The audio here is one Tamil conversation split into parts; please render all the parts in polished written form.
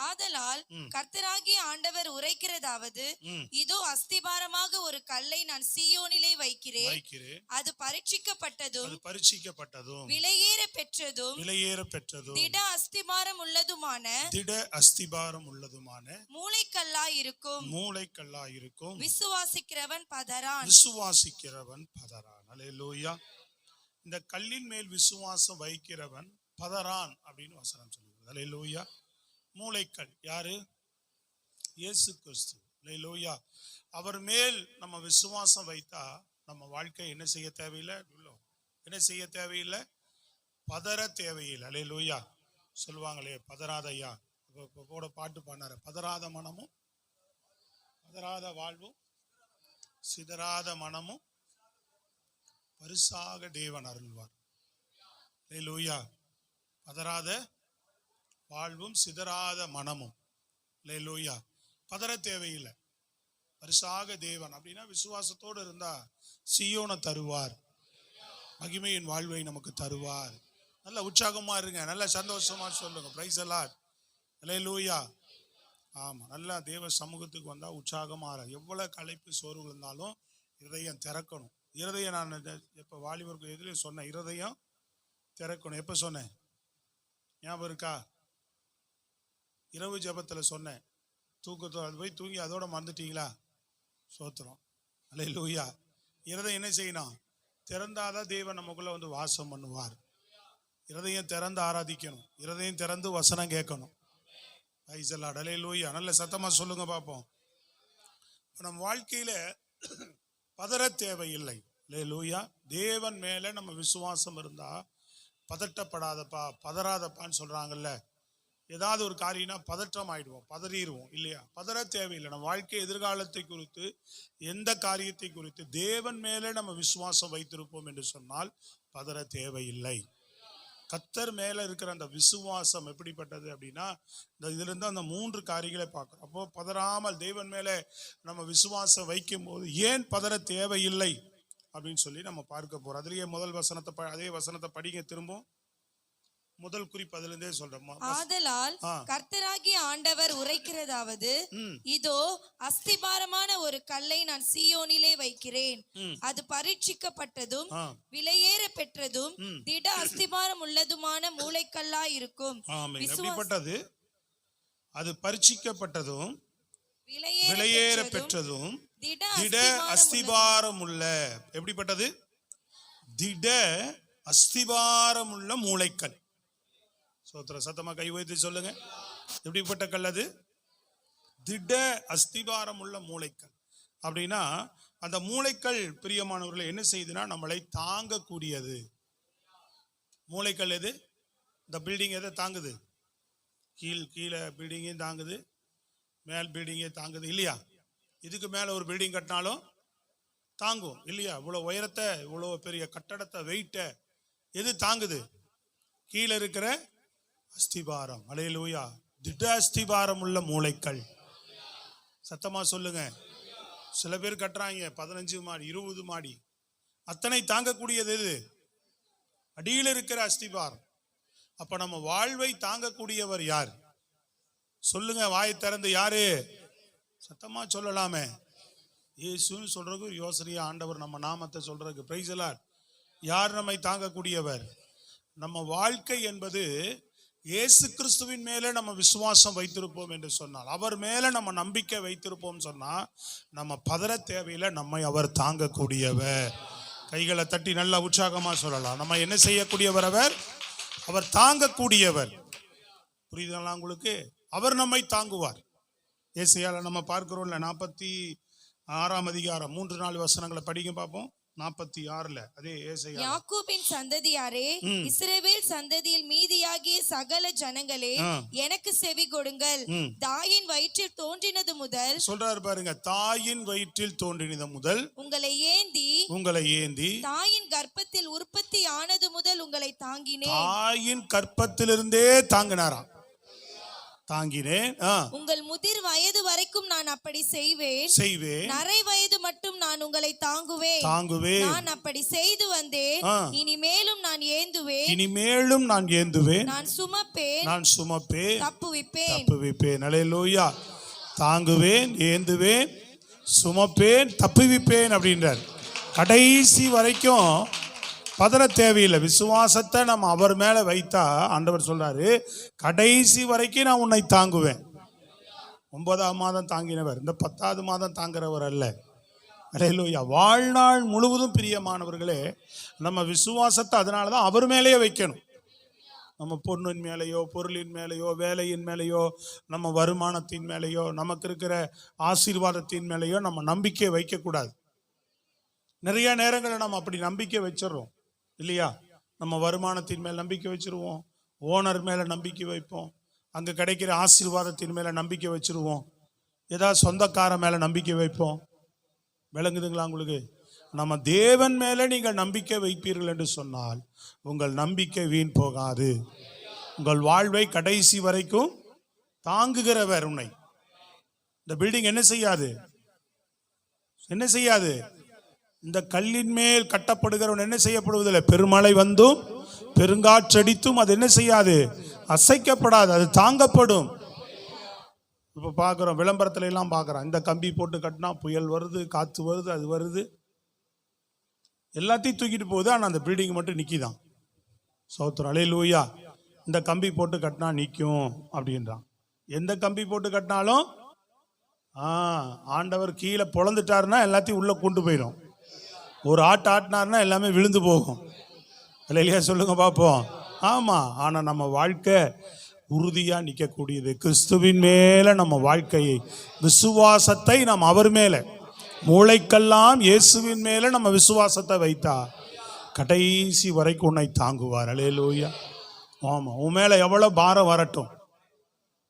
ஆதலால் கர்த்தராகிய ஆண்டவர் உரைக்கிறதாவது, இதோ அஸ்திபாரமாக ஒரு கல்லை நான் சீயோனிலே வைக்கிறேன். அது பரீட்சிக்கப்பட்டதும் விலையேற பெற்றதும் திட அஸ்திபாரம் உள்ளதுமான மூளைக்கல்லாய் இருக்கும். விசுவாசிக்கிறவன் பதறான். அல்லேலூயா. இந்த கல்லின் மேல் விசுவாசம் வைக்கிறவன் பதறான் அப்படின்னு வசனம் சொல்லுது. அல்லேலூயா. மூளைக்கல் யாரு? இயேசு கிறிஸ்து. அல்லேலூயா. அவர் மேல் நம்ம விசுவாசம் வைத்தா நம்ம வாழ்க்கை என்ன செய்ய தேவையில்லை? என்ன செய்ய தேவையில்லை? பதற தேவையில்லை. அல்லேலூயா. சொல்லுவாங்களே பதறாத ஐயா, கூட பாட்டு பாடினாரு, பதறாத மனமும் பதறாத வாழ்வும் சிதறாத மனமும் பரிசாக தேவன் அருள்வார். அல்லேலூயா. பதறாத வாழ்வும் சிதறாத மனமும். அல்லேலூயா. பதற தேவையில்லை, பரிசாக தேவன். அப்படின்னா விசுவாசத்தோடு இருந்தா சீயோனை தருவார், மகிமையின் வாழ்வை நமக்கு தருவார். நல்ல உற்சாகமா இருங்க, நல்ல சந்தோஷமா சொல்லுங்க பிரைஸ் தி லார்ட். அல்லேலூயா. ஆமா, நல்லா தேவ சமூகத்துக்கு வந்தா உற்சாகமா. எவ்வளவு களைப்பு சோர்வு இருந்தாலும் இருதயம் திறக்கணும். இருதயம், நான் எப்ப வாலிபருக்கு எதிரையும் சொன்னேன், இருதயம் திறக்கணும். எப்ப சொன்னேன் ஞாபகம் இருக்கா? இரவு ஜெபத்துல சொன்னேன். தூக்கத்தோட அது போய் தூங்கி அதோட மறந்துட்டீங்களா? சோத்திரம். அல்லேலூயா. இருதயம் என்ன செய்யணும்? திறந்தாதான் தேவன் நமக்குள்ள வந்து வாசம் பண்ணுவார். இருதயம் திறந்து ஆராதிக்கணும், இருதயம் திறந்து வசனம் கேட்கணும். Praise the Lord. அல்லேலூயா. நல்ல சத்தமா சொல்லுங்க பாப்போம். நம்ம வாழ்க்கையில பதற தேவையில்லை. அல்லேலூயா. தேவன் மேல நம்ம விசுவாசம் இருந்தா பதட்டப்படாதப்பா, பதறாதப்பான்னு சொல்றாங்கல்ல. ஏதாவது ஒரு காரியம்னா பதற்றம் ஆயிடுவோம், பதறிடுவோம் இல்லையா? பதற தேவையில்லை. நம்ம வாழ்க்கை எதிர்காலத்தை குறித்து, எந்த காரியத்தை குறித்து தேவன் மேலே நம்ம விசுவாசம் வைத்திருப்போம் என்று சொன்னால் பதற தேவையில்லை. கர்த்தர் மேல இருக்கிற அந்த விசுவாசம் எப்படிப்பட்டது அப்படின்னா, இதுல இருந்து அந்த 3 காரியங்களை பார்க்கிறோம். அப்போ பதறாமல் தேவன் மேல நம்ம விசுவாசம் வைக்கும் போது ஏன் பதற தேவையில்லை அப்படின்னு சொல்லி நம்ம பார்க்க போறோம். அதுலயே முதல் வசனத்தை, அதே வசனத்தை படிங்க திரும்பவும். முதல் குறிப்பு அதுல இருந்தே சொல்றோம். ஆதலால் கர்த்தராகிய ஆண்டவர் உரைக்கிறதாவது, இதோ அஸ்திபாரமான ஒரு கல்லை நான் சீயோனிலே வைக்கிறேன். அது பரீட்சிக்கப்பட்டதும் விலையேற பெற்றதும் திட அஸ்திபாரம் உள்ளதுமான மூளைக்கல்லாய் இருக்கும். எப்படிப்பட்டது? அது பரீட்சிக்கப்பட்டதும் விலையேற பெற்றதும் திட அஸ்திபாரம் உள்ள. எப்படிப்பட்டது? திட அஸ்திபாரம் உள்ள மூளைக்கல். சோத்திர சத்தமா கை வைத்து சொல்லுங்க. எப்படிப்பட்ட கல் அது? திட அஸ்திபாரம் உள்ள மூளைக்கல். அப்படின்னா அந்த மூளைக்கல் பிரியமானவர்களை என்ன செய்யுதுன்னா நம்மளை தாங்கக்கூடியது. மூளைக்கல் எது? இந்த பில்டிங் எதை தாங்குது? கீழே பில்டிங்கையும் தாங்குது, மேல் பில்டிங்கே தாங்குது இல்லையா? இதுக்கு மேல ஒரு பில்டிங் கட்டினாலும் தாங்கும் இல்லையா? இவ்வளவு உயரத்தை, இவ்வளவு பெரிய கட்டடத்தை, வெயிட்ட எது தாங்குது? கீழே இருக்கிற அஸ்திபாரம். அல்லேலூயா. திட அஸ்திபாரம் உள்ள மூளைக்கல். சத்தமா சொல்லுங்க. சில பேர் கட்டுறாங்க 15 மாடி 20 மாடி, அத்தனை தாங்கக்கூடியது எது? அடியில் இருக்கிற அஸ்திபாரம். அப்ப நம்ம வாழ்வை தாங்கக்கூடியவர் யார்? சொல்லுங்க, வாய் திறந்து. யாரு? சத்தமா சொல்லலாமே. இயேசுன்னு சொல்றதுக்கு ஒரு யோசனையா ஆண்டவர் நம்ம நாமத்தை சொல்றதுக்கு. Price the Lord. யார் நம்மை தாங்கக்கூடியவர்? நம்ம வாழ்க்கை என்பது இயேசு கிறிஸ்துவின் மேலே நம்ம விசுவாசம் வைத்திருப்போம் என்று சொன்னால், அவர் மேல நம்ம நம்பிக்கை வைத்திருப்போம் சொன்னா நம்ம பதற தேவையில்லை, நம்மை அவர் தாங்கக்கூடியவர். கைகளை தட்டி நல்லா உற்சாகமா சொல்லலாம். நம்ம என்ன செய்யக்கூடியவர்? அவர் தாங்கக்கூடியவர். புரியுதுங்களா உங்களுக்கு? அவர் நம்மை தாங்குவார். ஏசாயால நம்ம பார்க்கிறோம்ல, 46ஆம் அதிகாரம் 3-4 வசனங்களை படிக்க பார்ப்போம். 46ல அதே ஏசாயா, யாக்கோபின் சந்ததியாரே, இஸ்ரவேல் சந்ததியில் மீதியாகிய சகல ஜனங்களே, எனக்கு செவி கொடுங்கள். தாயின் வயிற்றில் தோன்றினது முதல், சொல்றாரு பாருங்க, தாயின் வயிற்றில் தோன்றினது முதல் உங்களை ஏந்தி தாயின் கர்ப்பத்தில் உற்பத்தி ஆனது முதல் உங்களை தாங்கினேன். தாயின் கர்ப்பத்திலிருந்தே தாங்கினாராம். தாங்கினேன். உங்கள் முதிர் வயது வரைக்கும் நான் அப்படி செய்வேன். நரை வயது மட்டும் நான் உங்களை தாங்குவேன். நான் அப்படி செய்து வந்தேன். இனிமேலும் நான் ஏந்துவேன். நான் சுமப்பேன். தப்புவிப்பேன். அல்லேலூயா. தாங்குவேன், ஏந்துவேன், சுமப்பேன், தப்புவிப்பேன் அப்படின்றார். கடைசி வரைக்கும் பதற தேவையில்லை. விசுவாசத்தை நம்ம அவர் மேல வைத்தா ஆண்டவர் சொல்றாரு, கடைசி வரைக்கும் நான் உன்னை தாங்குவேன். 9ஆம் மாதம் தாங்கினவர் இந்த 10ஆவது மாதம் தாங்குறவர் அல்ல. அல்லேலூயா. வாழ்நாள் முழுவதும் பிரியமானவர்களே, நம்ம விசுவாசத்தை அதனாலதான் அவர் மேலேயே வைக்கணும். நம்ம பொண்ணின் மேலேயோ, பொருளின் மேலேயோ, வேலையின் மேலேயோ, நம்ம வருமானத்தின் மேலேயோ, நமக்கு இருக்கிற ஆசீர்வாதத்தின் மேலேயோ நம்ம நம்பிக்கை வைக்கக்கூடாது. நிறைய நேரங்களில் நம்ம அப்படி நம்பிக்கை வச்சிடறோம் இல்லையா? நம்ம வருமானத்தின் மேல் நம்பிக்கை வச்சிருவோம், ஓனர் மேலே நம்பிக்கை வைப்போம், அங்கே கிடைக்கிற ஆசீர்வாதத்தின் மேலே நம்பிக்கை வச்சிருவோம், ஏதாவது சொந்தக்கார மேலே நம்பிக்கை வைப்போம். விளங்குதுங்களா உங்களுக்கு? நம்ம தேவன் மேலே நீங்கள் நம்பிக்கை வைப்பீர்கள் என்று சொன்னால் உங்கள் நம்பிக்கை வீண் போகாது. உங்கள் வாழ்வை கடைசி வரைக்கும் தாங்குகிறவர் உன்னை. இந்த பில்டிங் என்ன செய்யாது? இந்த கல்லின் மேல் கட்டப்படுகிறவன் என்ன செய்யப்படுவதில்லை. பெருமழை வந்தும் பெருங்காற்றடித்தும் அது என்ன செய்யாது? அசைக்கப்படாது, அது தாங்கப்படும். இப்போ பார்க்குறோம், விளம்பரத்துல எல்லாம் பார்க்குறோம், இந்த கம்பி போட்டு கட்டினா புயல் வருது, காற்று வருது, அது வருது, எல்லாத்தையும் தூக்கிட்டு போகுது. ஆனால் அந்த பில்டிங் மட்டும் நிற்கிதான். சோத்திரம். அல்லேலூயா. இந்த கம்பி போட்டு கட்டினா நிற்கும் அப்படின்றான். எந்த கம்பி போட்டு கட்டினாலும் ஆண்டவர் கீழே பொழந்துட்டாருன்னா எல்லாத்தையும் உள்ளே கொண்டு போயிடும். ஒரு ஆட்டினாருன்னா எல்லாமே விழுந்து போகும். இல்லையா? சொல்லுங்க பார்ப்போம். ஆமாம். ஆனால் நம்ம வாழ்க்கை உறுதியாக நிற்கக்கூடியது. கிறிஸ்துவின் மேலே நம்ம வாழ்க்கையை, விசுவாசத்தை நாம் அவர் மேலே, மூளைக்கெல்லாம் இயேசுவின் மேலே நம்ம விசுவாசத்தை வைத்தா கடைசி வரைக்கும் உன்னை தாங்குவார். அல்லேலூயா. ஆமாம். உன் மேலே எவ்வளோ பாரம் வரட்டும்,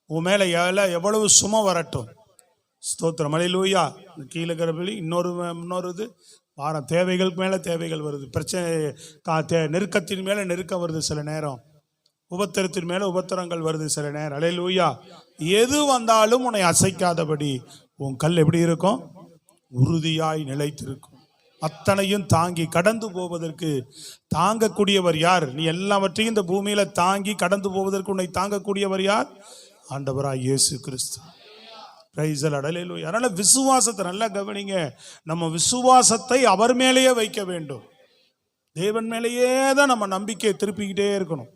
உன் மேலே எவ்வளவு சுமை வரட்டும். ஸ்தோத்திரம். அல்லேலூயா. கீழே இருக்கிற இன்னொரு இது பாரம், தேவைகளுக்கு மேலே தேவைகள் வருது, பிரச்சனை நெருக்கத்தின் மேலே நெருக்கம் வருது, சில நேரம் உபத்திரத்தின் மேலே உபத்திரங்கள் வருது சில நேரம். அல்லேலூயா. எது வந்தாலும் உன்னை அசைக்காதபடி உன் கல் எப்படி இருக்கும்? உறுதியாய் நிலைத்திருக்கும். அத்தனையும் தாங்கி கடந்து போவதற்கு தாங்கக்கூடியவர் யார்? நீ எல்லாவற்றையும் இந்த பூமியில தாங்கி கடந்து போவதற்கு உன்னை தாங்கக்கூடியவர் யார்? ஆண்டவராய் இயேசு கிறிஸ்து. Price the Lord. அல்லேலூயா. அதனால விசுவாசத்தை நல்லா கவனிங்க. நம்ம விசுவாசத்தை அவர் மேலேயே வைக்க வேண்டும். தேவன் மேலேயே தான் நம்ம நம்பிக்கையை திருப்பிக்கிட்டே இருக்கணும்.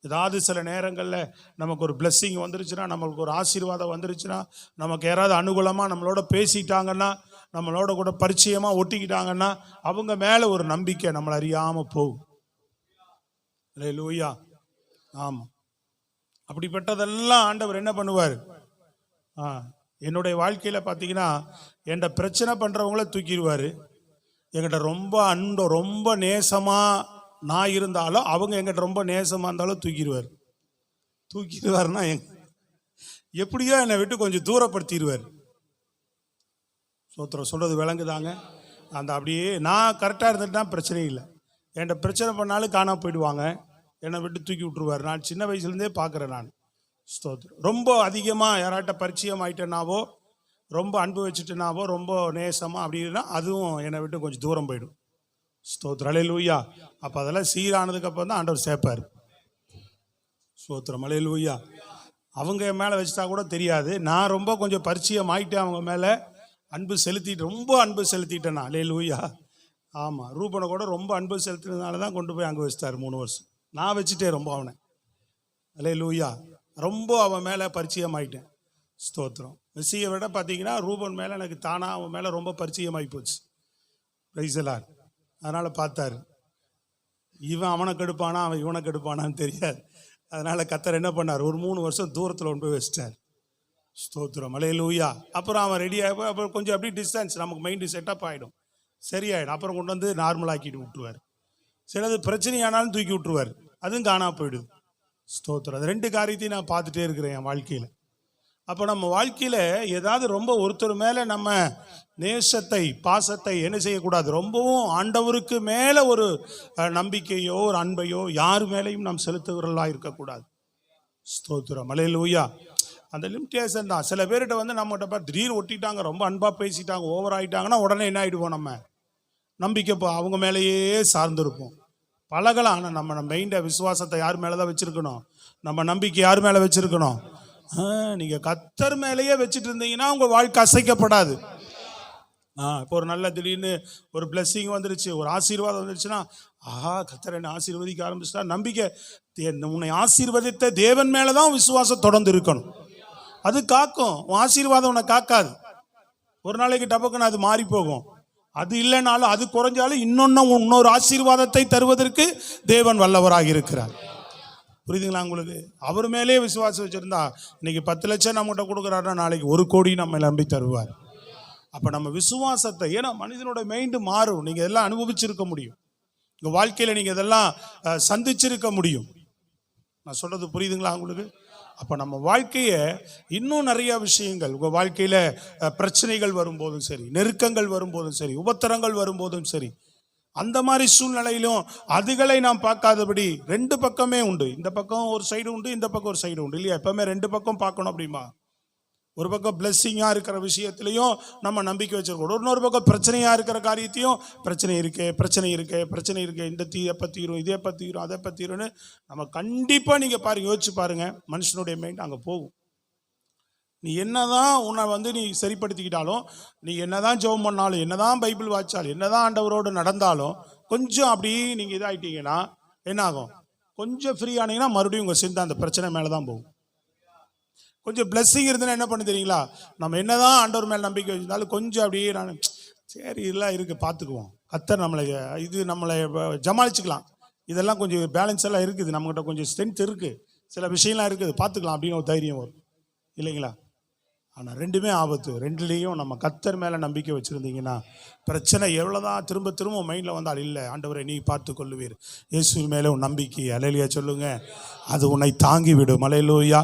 ஏதாவது சில நேரங்களில் நமக்கு ஒரு பிளெஸ்ஸிங் வந்துருச்சுன்னா, நம்மளுக்கு ஒரு ஆசீர்வாதம் வந்துருச்சுன்னா, நமக்கு யாராவது அனுகூலமாக நம்மளோட பேசிட்டாங்கன்னா, நம்மளோட கூட பரிச்சயமாக ஒட்டிக்கிட்டாங்கன்னா, அவங்க மேலே ஒரு நம்பிக்கை நம்மளை அறியாமல் போகும். அல்லேலூயா. ஆமாம். அப்படிப்பட்டதெல்லாம் ஆண்டவர் என்ன பண்ணுவார்? என்னுடைய வாழ்க்கையில் பார்த்தீங்கன்னா, என்கிட்ட பிரச்சனை பண்ணுறவங்கள தூக்கிடுவார். என்கிட்ட ரொம்ப நேசமாக நான் இருந்தாலும் அவங்க எங்கிட்ட ரொம்ப நேசமாக இருந்தாலும் தூக்கிடுவார்னா எப்படியோ என்னை விட்டு கொஞ்சம் தூரப்படுத்திடுவார். சோத்திரம். சொல்கிறது விளங்குதாங்க? அந்த அப்படியே நான் கரெக்டாக இருந்துட்டுனா பிரச்சனை இல்லை. என்கிட்ட பிரச்சனை பண்ணாலும் காணாமல் போயிடுவாங்க, என்னை விட்டு தூக்கி விட்டுருவார். நான் சின்ன வயசுலேருந்தே பார்க்குறேன். நான் ஸ்தோத்திரம். ரொம்ப அதிகமாக யாராட்ட பரிச்சயம் ஆகிட்டேனாவோ, ரொம்ப அன்பு வச்சுட்டுனாவோ, ரொம்ப நேசமாக அப்படின்னா அதுவும் என்னை விட்டு கொஞ்சம் தூரம் போயிடும். ஸ்தோத்திரம். அல்லேலூயா. அப்போ அதெல்லாம் சீரானதுக்கப்புறம் தான் ஆண்டவர் சேர்ப்பார். ஸ்தோத்திரம். அல்லேலூயா. அவங்க என் மேலே வச்சுட்டா கூட தெரியாது, நான் ரொம்ப கொஞ்சம் பரிச்சயம் ஆகிட்டேன், அவங்க மேலே ரொம்ப அன்பு செலுத்திட்டேன். அல்லேலூயா. ஆமாம். ரூபனை கூட ரொம்ப அன்பு செலுத்தினதுனால தான் கொண்டு போய் அங்கே வச்சிட்டார் 3 வருஷம். நான் வச்சுட்டேன் ரொம்ப அவனை. அல்லேலூயா. ரொம்ப அவன் மேலே பரிச்சயம் ஆகிட்டேன். ஸ்தோத்திரம். மெஸ்ஸியை விட பார்த்தீங்கன்னா ரூபன் மேலே எனக்கு தானாக அவன் மேலே ரொம்ப பரிச்சயமாகி போச்சு. Price the Lord. அதனால் பார்த்தாரு, இவன் அவனை கெடுப்பானா அவன் இவனை கெடுப்பானான்னு தெரியாது. அதனால் கர்த்தர் என்ன பண்ணார்? ஒரு 3 வருஷம் தூரத்தில் கொண்டு போய் வச்சிட்டார். ஸ்தோத்திரம். அல்லேலூயா. அப்புறம் அவன் ரெடியாக, அப்புறம் கொஞ்சம் அப்படியே டிஸ்டன்ஸ், நமக்கு மைண்டு செட்டப் ஆகிடும், சரியாயிடும். அப்புறம் கொண்டு வந்து நார்மலாக்கிட்டு விட்டுருவார். சிலது பிரச்சனையானாலும் தூக்கி விட்டுருவார், அதுவும் காணா போயிடுது. ஸ்தோத்திரம். அது 2 காரியத்தையும் நான் பார்த்துட்டே இருக்கிறேன் என் வாழ்க்கையில். அப்போ நம்ம வாழ்க்கையில் ஏதாவது ரொம்ப ஒருத்தர் மேலே நம்ம நேசத்தை, பாசத்தை என்ன செய்யக்கூடாது? ரொம்பவும் ஆண்டவருக்கு மேலே ஒரு நம்பிக்கையோ ஒரு அன்பையோ யார் மேலேயும் நாம் செலுத்துகிறவர்களாக இருக்கக்கூடாது. ஸ்தோத்திரம். அல்லேலூயா. அந்த லிமிட்டேஷன் தான். சில பேர்கிட்ட வந்து நம்மகிட்ட பார்த்து திடீர்னு ஒட்டிட்டாங்க, ரொம்ப அன்பாக பேசிட்டாங்க, ஓவர் ஆகிட்டாங்கன்னா உடனே என்ன ஆகிடுவோம், நம்ம நம்பிக்கை அவங்க மேலேயே சார்ந்திருப்போம். பழகலாம். ஆனால் நம்ம மைண்டை விசுவாசத்தை யார் மேலே தான் வச்சுருக்கணும், நம்ம நம்பிக்கை யார் மேலே வச்சுருக்கணும். நீங்கள் கர்த்தர் மேலேயே வச்சுட்டு இருந்தீங்கன்னா உங்கள் வாழ்க்கை அசைக்கப்படாது. இப்போ ஒரு நல்ல திடீர்னு ஒரு பிளெஸ்ஸிங் வந்துருச்சு, ஒரு ஆசீர்வாதம் வந்துருச்சுன்னா, கர்த்தர் என்னை ஆசீர்வதிக்க ஆரம்பிச்சுட்டா, நம்பிக்கை உன்னை ஆசீர்வதித்த தேவன் மேலே தான் விசுவாசம் தொடர்ந்து இருக்கணும். அது காக்கும். உன் ஆசீர்வாதம் உன்னை காக்காது. ஒரு நாளைக்கு டபக்குன்னு அது மாறி போகும். அது இல்லைனாலும் அது குறைஞ்சாலும் இன்னொரு ஆசீர்வாதத்தை தருவதற்கு தேவன் வல்லவராக இருக்கிறார். புரியுதுங்களா உங்களுக்கு? அவர் மேலே விசுவாசம் வச்சிருந்தா இன்னைக்கு 10 லட்சம் நம்மகிட்ட கொடுக்குறாருன்னா நாளைக்கு 1 கோடி நம்ம நம்பி தருவார். அப்போ நம்ம விசுவாசத்தை, ஏன்னா மனிதனோட மைண்டு மாறும். நீங்கள் இதெல்லாம் அனுபவிச்சிருக்க முடியும், உங்கள் வாழ்க்கையில் நீங்கள் இதெல்லாம் சந்திச்சிருக்க முடியும். நான் சொல்றது புரியுதுங்களா உங்களுக்கு? அப்போ நம்ம வாழ்க்கையை இன்னும் நிறைய விஷயங்கள், உங்கள் வாழ்க்கையில் பிரச்சனைகள் வரும்போதும் சரி, நெருக்கங்கள் வரும்போதும் சரி, உபத்திரங்கள் வரும்போதும் சரி, அந்த மாதிரி சூழ்நிலையிலும் அதுகளை நாம் பார்க்காதபடி 2 பக்கமே உண்டு. இந்த பக்கம் ஒரு சைடு உண்டு, இந்த பக்கம் ஒரு சைடு உண்டு இல்லையா? எப்பவுமே 2 பக்கம் பார்க்கணும். அப்படிமா ஒரு பக்கம் பிளெஸ்ஸிங்காக இருக்கிற விஷயத்துலையும் நம்ம நம்பிக்கை வச்சிருக்கோம், இன்னொரு பக்கம் பிரச்சனையாக இருக்கிற காரியத்தையும் பிரச்சனை இருக்கே, இந்த எப்போ தீரும், இதே எப்போ தீரும், அதை எப்போ தீரும்னு நம்ம கண்டிப்பாக நீங்கள் பாருங்க, யோசிச்சு பாருங்க, மனுஷனுடைய மைண்ட் அங்கே போகும். நீ என்னதான் உன்னை வந்து நீ சரிப்படுத்திக்கிட்டாலும், நீ என்னதான் ஜெபம் பண்ணாலும், என்னதான் பைபிள் வாய்ச்சாலும், என்னதான் ஆண்டவரோடு நடந்தாலும், கொஞ்சம் அப்படி நீங்கள் இதாகிட்டீங்கன்னா என்ன ஆகும்? கொஞ்சம் ஃப்ரீ ஆனீங்கன்னா மறுபடியும் உங்கள் சிந்தை அந்த பிரச்சனை மேலே தான் போகும். கொஞ்சம் பிளெஸ்ஸிங் இருந்ததுன்னா என்ன பண்ணு தெரியுங்களா? நம்ம என்னதான் ஆண்டவர் மேலே நம்பிக்கை வச்சிருந்தாலும் கொஞ்சம் அப்படியே சரி இதெல்லாம் இருக்குது பார்த்துக்குவோம், கர்த்தர் நம்மளை ஜமாளிச்சுக்கலாம், இதெல்லாம் கொஞ்சம் பேலன்ஸ் எல்லாம் இருக்குது, நம்மகிட்ட கொஞ்சம் ஸ்ட்ரென்த் இருக்குது, சில விஷயம்லாம் இருக்குது, பார்த்துக்கலாம் அப்படின்னு ஒரு தைரியம் வரும் இல்லைங்களா? ஆனால் 2மே ஆபத்து. 2லேயும் நம்ம கர்த்தர் மேலே நம்பிக்கை வச்சுருந்தீங்கன்னா பிரச்சனை எவ்வளோதான் திரும்ப திரும்ப மைண்டில் வந்தால், இல்லை ஆண்டவரை நீ பார்த்து கொள்ளுவீர், இயேசு மேலே உன் நம்பிக்கை, அல்லேலூயா சொல்லுங்க, அது உன்னை தாங்கி விடும். அல்லேலூயா.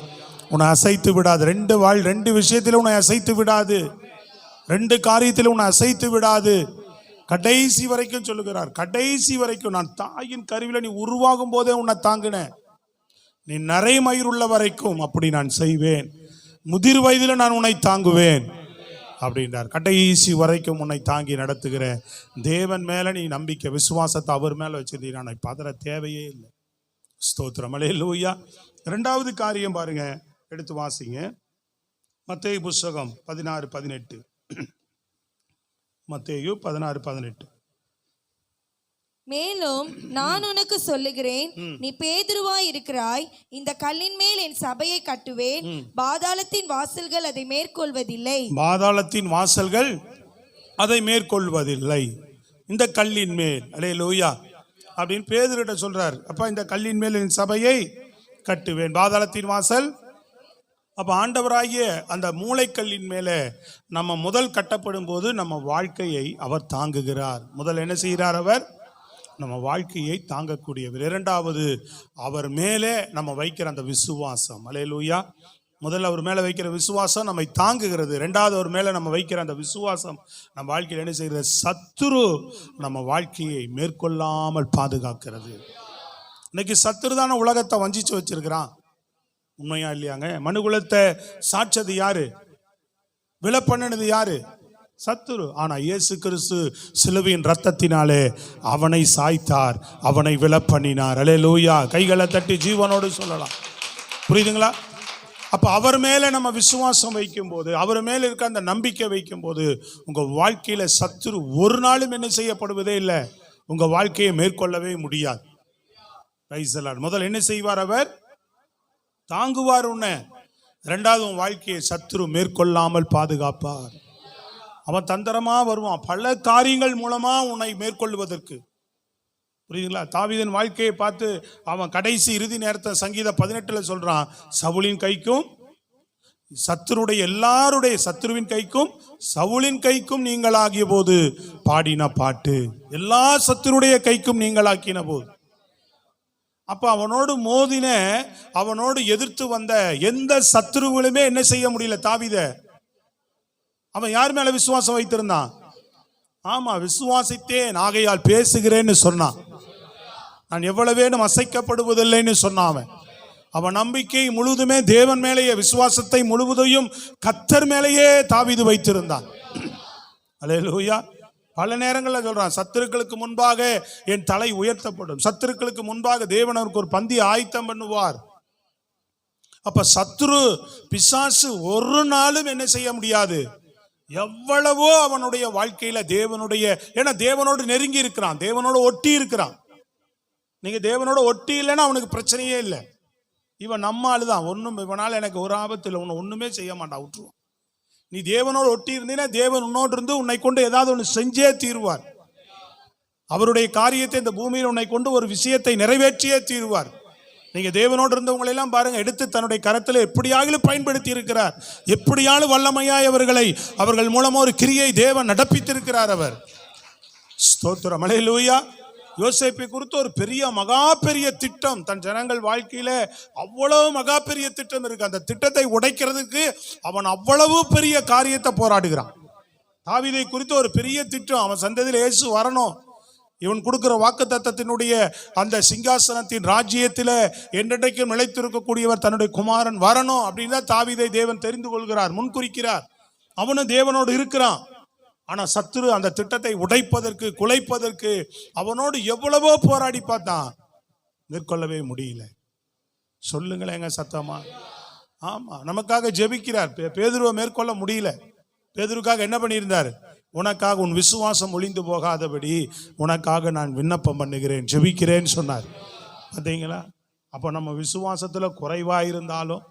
உன்னை அசைத்து விடாது. 2 விஷயத்தில் உன்னை அசைத்து விடாது, 2 காரியத்தில் உன்னை அசைத்து விடாது. கடைசி வரைக்கும் சொல்லுகிறார், கடைசி வரைக்கும். நான் தாயின் கருவில நீ உருவாகும் போதே உன்னை தாங்கினேன், நீ நரைமயிர் உள்ள வரைக்கும் அப்படி நான் செய்வேன், முதிர் வயதில் நான் உன்னை தாங்குவேன் அப்படின்றார். கடைசி வரைக்கும் உன்னை தாங்கி நடத்துகிற தேவன் மேலே நீ நம்பிக்கை விசுவாசத்தை அவர் மேலே வச்சிருந்தீங்க, நான் பதற தேவையே இல்லை. ஸ்தோத்திரம். அல்லேலூயா. 2வது காரியம் பாருங்க, எடுத்து வாசிங்க, மத்தேயு புஸ்தகம் 16:18. மத்தேயு 16:18. மேலும் நான் உனக்கு சொல்லுகிறேன், நீ பேதுருவாய் இருக்கிறாய், இந்த கல்லின் மேல் என் சபையை கட்டுவேன், பாதாளத்தின் வாசல்கள் அதை மேற்கொள்வதில்லை. பாதாளத்தின் வாசல்கள் அதை மேற்கொள்வதில்லை, இந்த கல்லின் மேல். அல்லேலூயா அப்படின்னு பேதுருட்ட சொல்றார். அப்ப இந்த கல்லின் மேல் என் சபையை கட்டுவேன், பாதாளத்தின் வாசல். அப்ப ஆண்டவராகிய அந்த மூளைக்கல்லின் மேலே நம்ம முதல் கட்டப்படும் போது நம்ம வாழ்க்கையை அவர் தாங்குகிறார். முதல் என்ன செய்கிறார்? அவர் நம்ம வாழ்க்கையை தாங்கக்கூடியவர். 2வது அவர் மேலே நம்ம வைக்கிற அந்த விசுவாசம். அல்லேலூயா. முதல்ல அவர் மேலே வைக்கிற விசுவாசம் நம்மை தாங்குகிறது. 2வது அவர் மேலே நம்ம வைக்கிற அந்த விசுவாசம் நம்ம வாழ்க்கையில் என்ன செய்கிறது? சத்துரு நம்ம வாழ்க்கையை மேற்கொள்ளாமல் பாதுகாக்கிறது. இன்னைக்கு சத்துரு தானே உலகத்தை வஞ்சிச்சு வச்சிருக்கிறான். உண்மையா இல்லையாங்க? மனுகுலத்தை சாட்சது யாரு? விலை பண்ணினது யாரு? சத்துரு. ஆனா இயேசு கிறிஸ்து சிலுவையின் ரத்தத்தினாலே அவனை சாய்த்தார், அவனை விலை பண்ணினார். அல்லேலூயா. கைகளை தட்டி ஜீவனோடு சொல்லலாம். புரியுதுங்களா? அப்ப அவர் மேல நம்ம விசுவாசம் வைக்கும் போது, அவர் மேல இருக்க அந்த நம்பிக்கை வைக்கும் போது, உங்க வாழ்க்கையில சத்துரு ஒரு நாளும் என்ன செய்யப்படுவதே இல்லை, உங்க வாழ்க்கையை மேற்கொள்ளவே முடியாது. முதல் என்ன செய்வார்? அவர் தாங்குவார் உன்னை. 2வது உன் வாழ்க்கையை சத்துரு மேற்கொள்ளாமல் பாதுகாப்பார். அவன் தந்திரமா வருவான், பல காரியங்கள் மூலமா உன்னை மேற்கொள்வதற்கு. புரியுதுங்களா? தாவீதின் வாழ்க்கையை பார்த்து அவன் கடைசி இறுதி நேரத்தை சங்கீதம் 18 சொல்றான், சவுலின் கைக்கும் சத்துருவின் கைக்கும் சவுலின் கைக்கும் நீங்களாகிய போது பாடின பாட்டு, எல்லா சத்துருடைய கைக்கும் நீங்களாக்கின போது. அப்ப அவனோடு மோதின, அவனோடு எதிர்த்து வந்த எந்த சத்துருவுகளுமே என்ன செய்ய முடியல தாவீத. அவன் யார் மேல விசுவாசம் வைத்திருந்தான்? ஆமா, விசுவாசித்தேன் ஆகையால் பேசுகிறேன்னு சொன்னான். நான் எவ்வளவு வேணும் அசைக்கப்படுவதில்லைன்னு சொன்னான் அவன். அவன் நம்பிக்கை முழுவதுமே தேவன் மேலேயே, விசுவாசத்தை முழுவதையும் கர்த்தர் மேலேயே தாவீது வைத்திருந்தான். அல்லேலூயா. பல நேரங்களில் சொல்றான், சத்துருக்களுக்கு முன்பாக என் தலை உயர்த்தப்படும், சத்துருக்களுக்கு முன்பாக தேவன் அவருக்கு ஒரு பந்தி ஆயத்தம் பண்ணுவார். அப்ப சத்துரு பிசாசு ஒரு நாளும் என்ன செய்ய முடியாது. எவ்வளவோ அவனுடைய வாழ்க்கையில தேவனுடைய, ஏன்னா தேவனோடு நெருங்கி இருக்கிறான், தேவனோடு ஒட்டி இருக்கிறான். நீங்க தேவனோட ஒட்டி இல்லைன்னா அவனுக்கு பிரச்சனையே இல்லை. இவன் நம்ம ஆளுதான், ஒன்றும் இவனால் எனக்கு ஒரு ஆபத்து இல்லை, உன்னை ஒண்ணுமே செய்ய மாட்டான், விட்டுருவான். நீ தேவனோடு ஒட்டி இருந்தீங்கன்னா தேவன் உன்னோடு இருந்து உன்னை கொண்டு ஏதாவது ஒன்று செஞ்சே தீருவார். அவருடைய காரியத்தை இந்த பூமியில் உன்னை கொண்டு ஒரு விஷயத்தை நிறைவேற்றியே தீருவார். நீங்க தேவனோடு இருந்தவங்களை எல்லாம் பாருங்க, எடுத்து தன்னுடைய கரத்தில் எப்படியாவது பயன்படுத்தி இருக்கிறார். எப்படியாவது வல்லமையாய் அவர்கள் மூலமா ஒரு கிரியை தேவன் நடப்பித்திருக்கிறார். அவர் ஸ்தோத்திரம். அல்லேலூயா. யோசேப்பை குறித்து ஒரு மகா பெரிய திட்டம் தன் ஜனங்கள் வாழ்க்கையில, அவ்வளவு மகா பெரிய திட்டம் இருக்கு. அந்த திட்டத்தை உடைக்கிறதுக்கு அவன் அவ்வளவு பெரிய காரியத்தை போராடுகிறான். தாவீதை குறித்து ஒரு பெரிய திட்டம், அவன் சந்ததியில் இயேசு வரணும், இவன் கொடுக்கிற வாக்குத்தத்தத்தினுடைய அந்த சிங்காசனத்தின் ராஜ்யத்தில் என்றைக்கும் நிலைத்திருக்கக்கூடியவர் தன்னுடைய குமாரன் வரணும் அப்படின்னு தான் தாவீதை தேவன் தெரிந்து கொள்கிறார், முன்குறிக்கிறார். அவனும் தேவனோடு இருக்கிறான். ஆனா சத்துரு அந்த திட்டத்தை உடைப்பதற்கு, குலைப்பதற்கு அவனோடு எவ்வளவோ போராடி பார்த்தான், மேற்கொள்ளவே முடியல. சொல்லுங்களேங்க சத்தமா. ஆமா, நமக்காக ஜெபிக்கிறார். பேதுருவை மேற்கொள்ள முடியல. பேதுருக்காக என்ன பண்ணியிருந்தார்? உனக்காக உன் விசுவாசம் ஒளிந்து போகாதபடி உனக்காக நான் விண்ணப்பம் பண்ணுகிறேன், ஜெபிக்கிறேன்னு சொன்னார். பார்த்தீங்களா? அப்போ நம்ம விசுவாசத்துல குறைவா இருந்தாலும்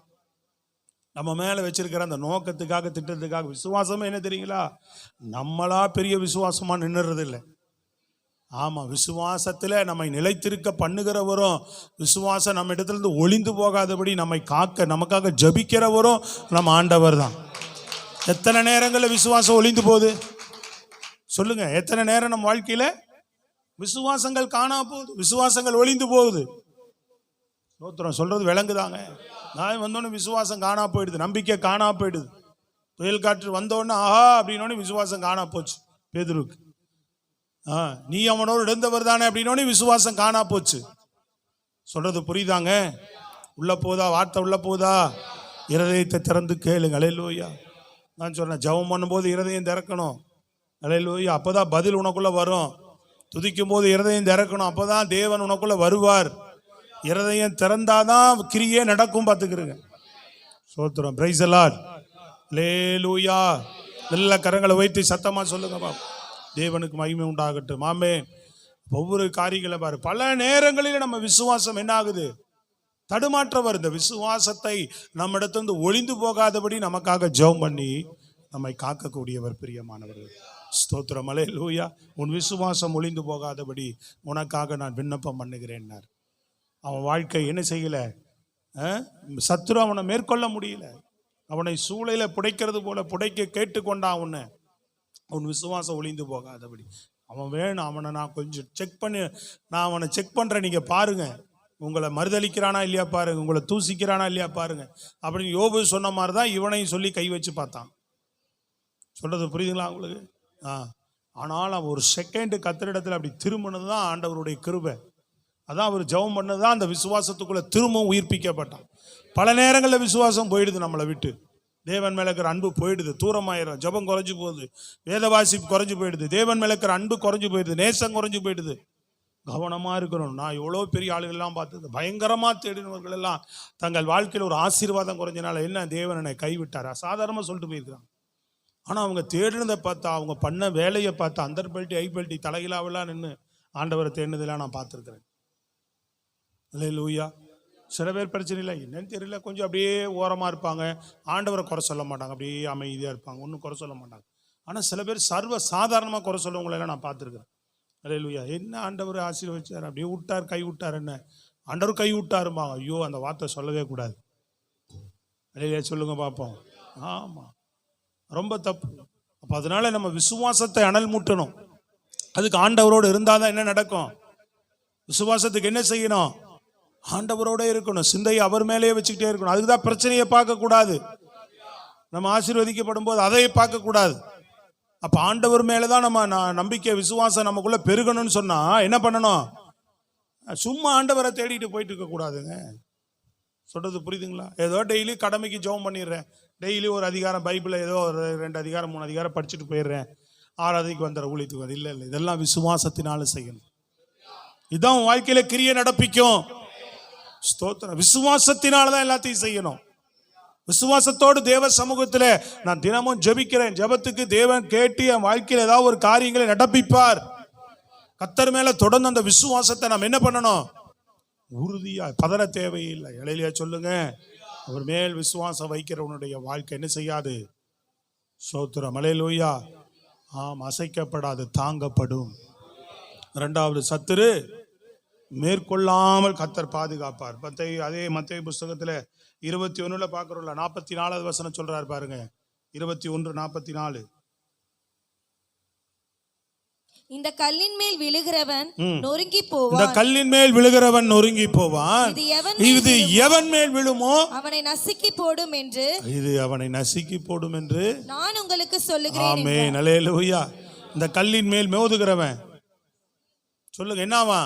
நம்ம மேல வச்சிருக்கிற அந்த நோக்கத்துக்காக, திட்டத்துக்காக, விசுவாசமே என்ன தெரியுங்களா, நம்மளா பெரிய விசுவாசமா நின்னுறது இல்லை. ஆமா, விசுவாசத்துல நம்மை நிலைத்திருக்க பண்ணுகிறவரும், விசுவாசம் நம்ம இடத்துல இருந்து ஒளிந்து போகாதபடி நம்மை காக்க நமக்காக ஜபிக்கிறவரும் நம்ம ஆண்டவர் தான். எத்தனை நேரங்களில் விசுவாசம் ஒளிந்து போகுது சொல்லுங்க? எத்தனை நேரம் நம்ம வாழ்க்கையில விசுவாசங்கள் காணா போகுது, விசுவாசங்கள் ஒளிந்து போகுது. ஸ்தோத்திரம். சொல்றது விளங்குதாங்க? நான் வந்தோடனே விசுவாசம் காணா போயிடுது, நம்பிக்கை காணா போயிடுது. புயல் காற்று வந்தோடனே ஆஹா அப்படின்னோடனே விசுவாசம் காணா போச்சு பேதுருக்கு. நீ அவனோடு இருந்தவர் தானே அப்படின்னோடனே விசுவாசம் காணா போச்சு. சொல்றது புரியுதாங்க? உள்ள போதா? வார்த்தை உள்ள போதா? இருதயத்தை திறந்து கேளுங்க. அல்லேலூயா. நான் சொல்றேன், ஜெபம் பண்ணும்போது இருதயம் திறக்கணும். அல்லேலூயா. அப்பதான் பதில் உனக்குள்ள வரும். துதிக்கும் போது இருதயம் திறக்கணும், அப்பதான் தேவன் உனக்குள்ள வருவார். இருதயம் திறந்தாதான் கிரியே நடக்கும். பார்த்துக்கிறங்க. சோத்திரம். Praise the Lord. அல்லேலூயா. நல்ல கரங்களை வைத்து சத்தமா சொல்லுங்க பாப்பா. தேவனுக்கு மகிமை உண்டாகட்டும். ஆமென். ஒவ்வொரு காரியங்களை பாரு, பல நேரங்களில் நம்ம விசுவாசம் என்ன ஆகுது? தடுமாற்றம் வருது. விசுவாசத்தை நம்ம இடத்துல ஒளிந்து போகாதபடி நமக்காக ஜெபம் பண்ணி நம்மை காக்கக்கூடியவர் பிரியமானவர்கள். ஸ்தோத்திரம். அல்லேலூயா. உன் விசுவாசம் ஒளிந்து போகாதபடி உனக்காக நான் விண்ணப்பம் பண்ணுகிறேன்னார். அவன் வாழ்க்கை என்ன செய்யல? சத்துரு அவனை மேற்கொள்ள முடியல. அவனை சூளையில புடைக்கிறது போல புடைக்க கேட்டுக்கொண்டான் உன்னை. அவன் விசுவாசம் ஒளிந்து போகாதபடி அவன் வேணும். அவனை நான் கொஞ்சம் நான் அவனை செக் பண்றேன், நீங்க பாருங்க, உங்களை மறுதளிக்கிறானா இல்லையா பாருங்க, உங்களை தூசிக்கிறானா இல்லையா பாருங்க அப்படின்னு யோபு சொன்ன மாதிரி தான் இவனையும் சொல்லி கை வச்சு பார்த்தான். சொல்றது புரியுதுங்களா உங்களுக்கு? ஆனால் அவன் ஒரு செகண்ட் கத்திரிடத்துல அப்படி திரும்பினது தான் ஆண்டவருடைய கிருபை. அதான் அவர் ஜெபம் பண்ணதுதான் அந்த விசுவாசத்துக்குள்ள திரும்பவும் உயிர்ப்பிக்கப்பட்டான். பல நேரங்களில் விசுவாசம் போயிடுது, நம்மளை விட்டு தேவன் மேல இருக்கிற அன்பு போயிடுது, தூரமாயிரும், ஜெபம் குறைஞ்சு போகுது, வேதவாசிப்பு குறைஞ்சு போயிடுது, தேவன் மேல இருக்கிற அன்பு குறைஞ்சு போயிடுது, நேசம் குறைஞ்சு போயிடுது. கவனமா இருக்கணும். நான் எவ்வளோ பெரிய ஆளுகள்லாம் பார்த்தது, பயங்கரமா தேடினவர்கள் எல்லாம் தங்கள் வாழ்க்கையில் ஒரு ஆசீர்வாதம் குறைஞ்சனால என்ன தேவன் என்னை கைவிட்டார் சாதாரணமா சொல்லிட்டு போயிருக்கிறாங்க. ஆனா அவங்க தேடினதை பார்த்தா, அவங்க பண்ண வேலையை பார்த்தா, அந்தர் பெல்ட்டி ஐ பெல்ட்டி தலையிலாவெல்லாம் நின்று ஆண்டவரை தேடினதெல்லாம் நான் பார்த்துருக்கிறேன். அல்லேலூயா. சில பேர் பிரச்சனை இல்லை, என்னன்னு தெரியல, கொஞ்சம் அப்படியே ஓரமாக இருப்பாங்க, ஆண்டவரை குறை சொல்ல மாட்டாங்க, அப்படியே அமைதியாக இருப்பாங்க, ஒன்றும் குறை சொல்ல மாட்டாங்க. ஆனால் சில பேர் சர்வ சாதாரணமாக குறை சொல்லவங்களெல்லாம் நான் பார்த்துருக்கிறேன். அல்லேலூயா. என்ன ஆண்டவர் ஆசீர்வதிச்சார், அப்படியே விட்டார், கை விட்டார், என்ன ஆண்டவர் கை விட்டாருமா? ஐயோ, அந்த வார்த்தை சொல்லவே கூடாது. அல்லேலூயா. சொல்லுங்க பார்ப்போம். ஆமாம், ரொம்ப தப்பு. அப்போ அதனால நம்ம விசுவாசத்தை அனல் மூட்டணும். அதுக்கு ஆண்டவரோடு இருந்தால் தான் என்ன நடக்கும்? விசுவாசத்துக்கு என்ன செய்யணும்? ஆண்டவரோட இருக்கணும், சிந்தையை அவர் மேலேயே வச்சுக்கிட்டே இருக்கணும். அதுக்குதான் பிரச்சனையை பார்க்கக்கூடாது. நம்ம ஆசீர்வதிக்கப்படும் போது அதை பார்க்கக்கூடாது. அப்ப ஆண்டவர் மேலதான் நம்ம நம்பிக்கை, விசுவாசம் நமக்குள்ள பெருகணும்னு சொன்னா என்ன பண்ணணும்? சும்மா ஆண்டவரை தேடிட்டு போயிட்டு இருக்க கூடாதுங்க. சொல்றது புரியுதுங்களா? ஏதோ டெய்லி கடமைக்கு ஜெபம் பண்ணிடுறேன், டெய்லி ஒரு அதிகாரம் பைபிளை ஏதோ ஒரு 2 அதிகாரம் 3 அதிகாரம் படிச்சுட்டு போயிடுறேன், ஆராதனைக்கு வந்துற ஊழியத்துக்கு வந்து இல்லை. இதெல்லாம் விசுவாசத்தினால செய்யணும். இதுதான் உன் வாழ்க்கையில கிரியை நடப்பிக்கும். ஸ்தோத்திரம். விசுவாசத்தினாலதான் எல்லாத்தையும் செய்யணும். விசுவாசத்தோடு தேவ சமூகத்துல நான் தினமும் ஜெபிக்கிறேன். ஜெபத்துக்கு தேவன் கேட்டு என் வாழ்க்கையில் ஏதாவது ஒரு காரியங்களை நடப்பிப்பார். கர்த்தர் மேல தொடர்ந்து அந்த விசுவாசத்தை நாம் என்ன பண்ணணும்? உறுதியா, பதற தேவையில்லை. இளையில சொல்லுங்க, அவர் மேல் விசுவாசம் வைக்கிறவனுடைய வாழ்க்கை என்ன செய்யாது? ஸ்தோத்திரம். அல்லேலூயா. ஆம், அசைக்கப்படாது, தாங்கப்படும். 2வது, சத்துரு மேற்கொள்ளாமல் கர்த்தர் பாதுகாப்பார். அதே மத்தேயு புஸ்தகத்துல 21 பாக்குறோம்ல, 44வது வசனம் சொல்றாரு பாருங்க. 21:44. இந்த கல்லின் மேல் விழுகிறவன் நொறுங்கி போவான். இந்த கல்லின் மேல் விழுகிறவன் நொறுங்கி போவான். இது எவன் மேல் விழுமோ அவனை நசுக்கி போடும் என்று, இது அவனை நசுக்கி போடும் என்று நான் உங்களுக்கு சொல்லுகிறேன். ஆமென். அல்லேலூயா. இந்த கல்லின் மேல் மோதுகிறவன் சொல்லுங்க என்னவா?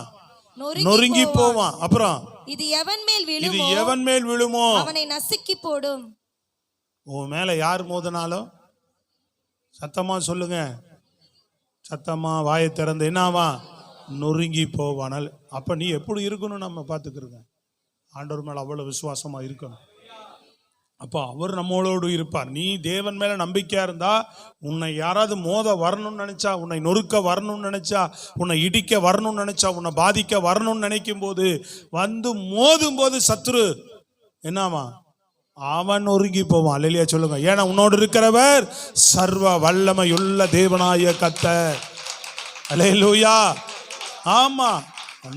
நொறுங்கி போவான். அப்புறம் இது எவன் மேல் இது விழுமோ எவன் மேல் விழுமோ அவனை நசுக்கி போடும். உன் மேல யார் மோதினாலும் சத்தமா சொல்லுங்க, சத்தமா வாயை திறந்து என்னவா? நொறுங்கி போவானால். அப்ப நீ எப்படி இருக்கணும் நம்ம பார்த்துக்கிறோங்க. ஆண்டவர் மேல அவ்வளவு விசுவாசமா இருக்கணும். அப்போ அவர் நம்மளோடு இருப்பார். நீ தேவன் மேல நம்பிக்கையா இருந்தா, உன்னை யாராவது மோத வரணும்னு நினைச்சா, உன்னை நொறுக்க வரணும்னு நினைச்சா, உன்னை இடிக்க வரணும்னு நினைச்சா, உன்னை பாதிக்க வரணும்னு நினைக்கும் போது, வந்து மோதும் போது சத்துரு என்னவா? அவன் நொறுங்கி போவான். அல்லேலூயா சொல்லுங்க. ஏன்னா உன்னோடு இருக்கிறவர் சர்வ வல்லமையுள்ள தேவனாய கர்த்தர். அல்லேலூயா. ஆமா,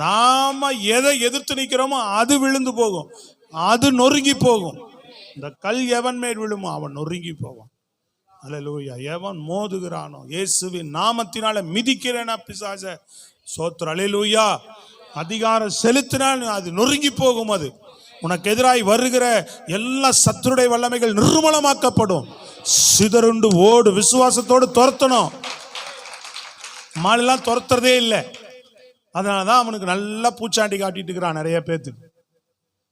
நாம எதை எதிர்த்து நிக்கிறோமோ அது விழுந்து போகும், அது நொறுங்கி போகும். இந்த கல் எவன் மேல் விழுமோ அவன் நொறுங்கி போவான். அல்லேலூயா. எவன் மோதுகிறானோ இயேசுவின் நாமத்தினால மிதிக்கிறேனா பிசாச. சோத்திரம். அல்லேலூயா. அதிகாரம் செலுத்தினால் அது நொறுங்கி போகும். அது உனக்கு எதிராய் வருகிற எல்லா சத்துருடைய வல்லமைகள் நிர்மூலமாக்கப்படும், சிதறுண்டு ஓடு. விசுவாசத்தோடு துரத்தணும். மாலெல்லாம் துரத்துறதே இல்லை. அதனாலதான் அவனுக்கு நல்லா பூச்சாண்டி காட்டிட்டு இருக்கிறான் நிறைய பேத்துக்கு.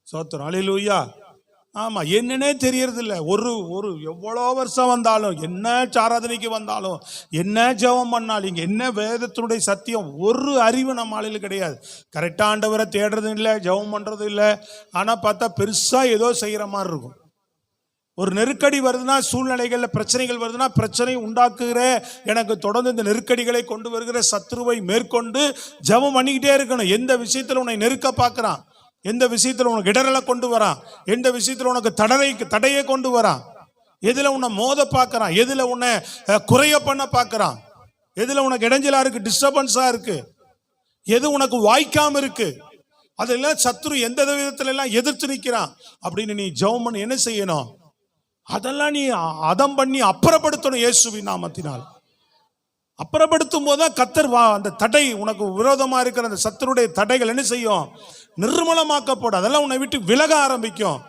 சோத்திரம். அல்லேலூயா. ஆமா, என்னன்னே தெரியறது இல்லை. ஒரு எவ்வளோ வருஷம் வந்தாலும், என்ன ஆராதனைக்கு வந்தாலும், என்ன ஜெபம் பண்ணாலும், இங்க என்ன வேதத்தினுடைய சத்தியம், ஒரு அறிவு நம்ம ஆளுல கிடையாது. கரெக்டா ஆண்டவரை தேடுறது இல்லை, ஜெபம் பண்றது இல்லை. ஆனா பார்த்தா பெருசா ஏதோ செய்யற மாதிரி இருக்கும். ஒரு நெருக்கடி வருதுன்னா, சூழ்நிலைகள்ல பிரச்சனைகள் வருதுன்னா, பிரச்சனை உண்டாக்குகிற எனக்கு தொடர்ந்து இந்த நெருக்கடிகளை கொண்டு வருகிற சத்துருவை மேற்கொண்டு ஜெபம் பண்ணிக்கிட்டே இருக்கணும். எந்த விஷயத்துல உன்னை நெருக்க பார்க்கறான், எந்த விஷயத்துல உனக்கு இடரலை கொண்டு வரான், எந்த விஷயத்துல உனக்கு தடையை கொண்டு வரான், எதுல உன்னை மோத பார்க்கறான், எதுல உன்னை குறைய பண்ண பார்க்கறான், எதுல உனக்கு இடைஞ்சலா இருக்கு, டிஸ்டர்பன்ஸா இருக்கு, எது உனக்கு வாய்க்காம இருக்கு, அதெல்லாம் சத்துரு எந்த விதத்துல எல்லாம் எதிர்த்து நிற்கிறான் அப்படின்னு நீ ஜெபம் பண்ணி என்ன செய்யணும்? அதெல்லாம் நீ அதம் பண்ணி அப்புறப்படுத்தணும். இயேசுவின் நாமத்தினால் அப்புறப்படுத்தும் போதுதான் கர்த்தர் அந்த தடை, உனக்கு விரோதமா இருக்கிற அந்த சத்துருடைய தடைகள் என்ன செய்யும்? நிர்மூலமாக்கப்படும். அதெல்லாம் உன்னை விட்டு விலக ஆரம்பிக்கும்,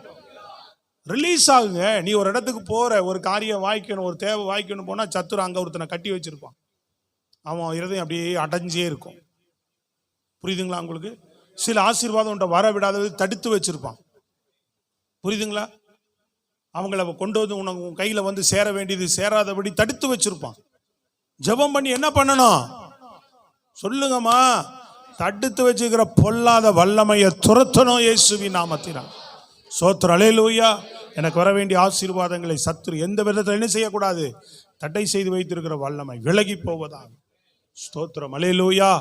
ரிலீஸ் ஆகுங்க. நீ ஒரு இடத்துக்கு போற, ஒரு காரியம் வாய்க்கணும், ஒரு தேவை வாய்க்கணும் போனா, சத்துரு அங்க ஒருத்தனை கட்டி வச்சிருப்பான். அவன் இருதயம் அப்படியே அடைஞ்சே இருக்கும். புரியுதுங்களா உங்களுக்கு? சில ஆசீர்வாதம் உன்னை வர விடாதது தடுத்து வச்சிருப்பான். புரியுதுங்களா? அவங்கள கொண்டு வந்து உனக்கு உன் கையில வந்து சேர வேண்டியது சேராதபடி தடுத்து வச்சிருப்பான். ஜெபம் பண்ணி என்ன பண்ணணும் சொல்லுங்கம்மா? தடுத்து வச்சுக்கிற பொல்லாத வல்லமையை துரத்தணும் இயேசுவின் நாமத்தினால். சோத்திரம். அல்லேலூயா. எனக்கு வர வேண்டிய ஆசீர்வாதங்களை சத்துரு எந்த விதத்தில் என்ன செய்யக்கூடாது? தடை செய்து வைத்திருக்கிற வல்லமை விலகி போவதாக. ஸ்தோத்திரம். அல்லேலூயா.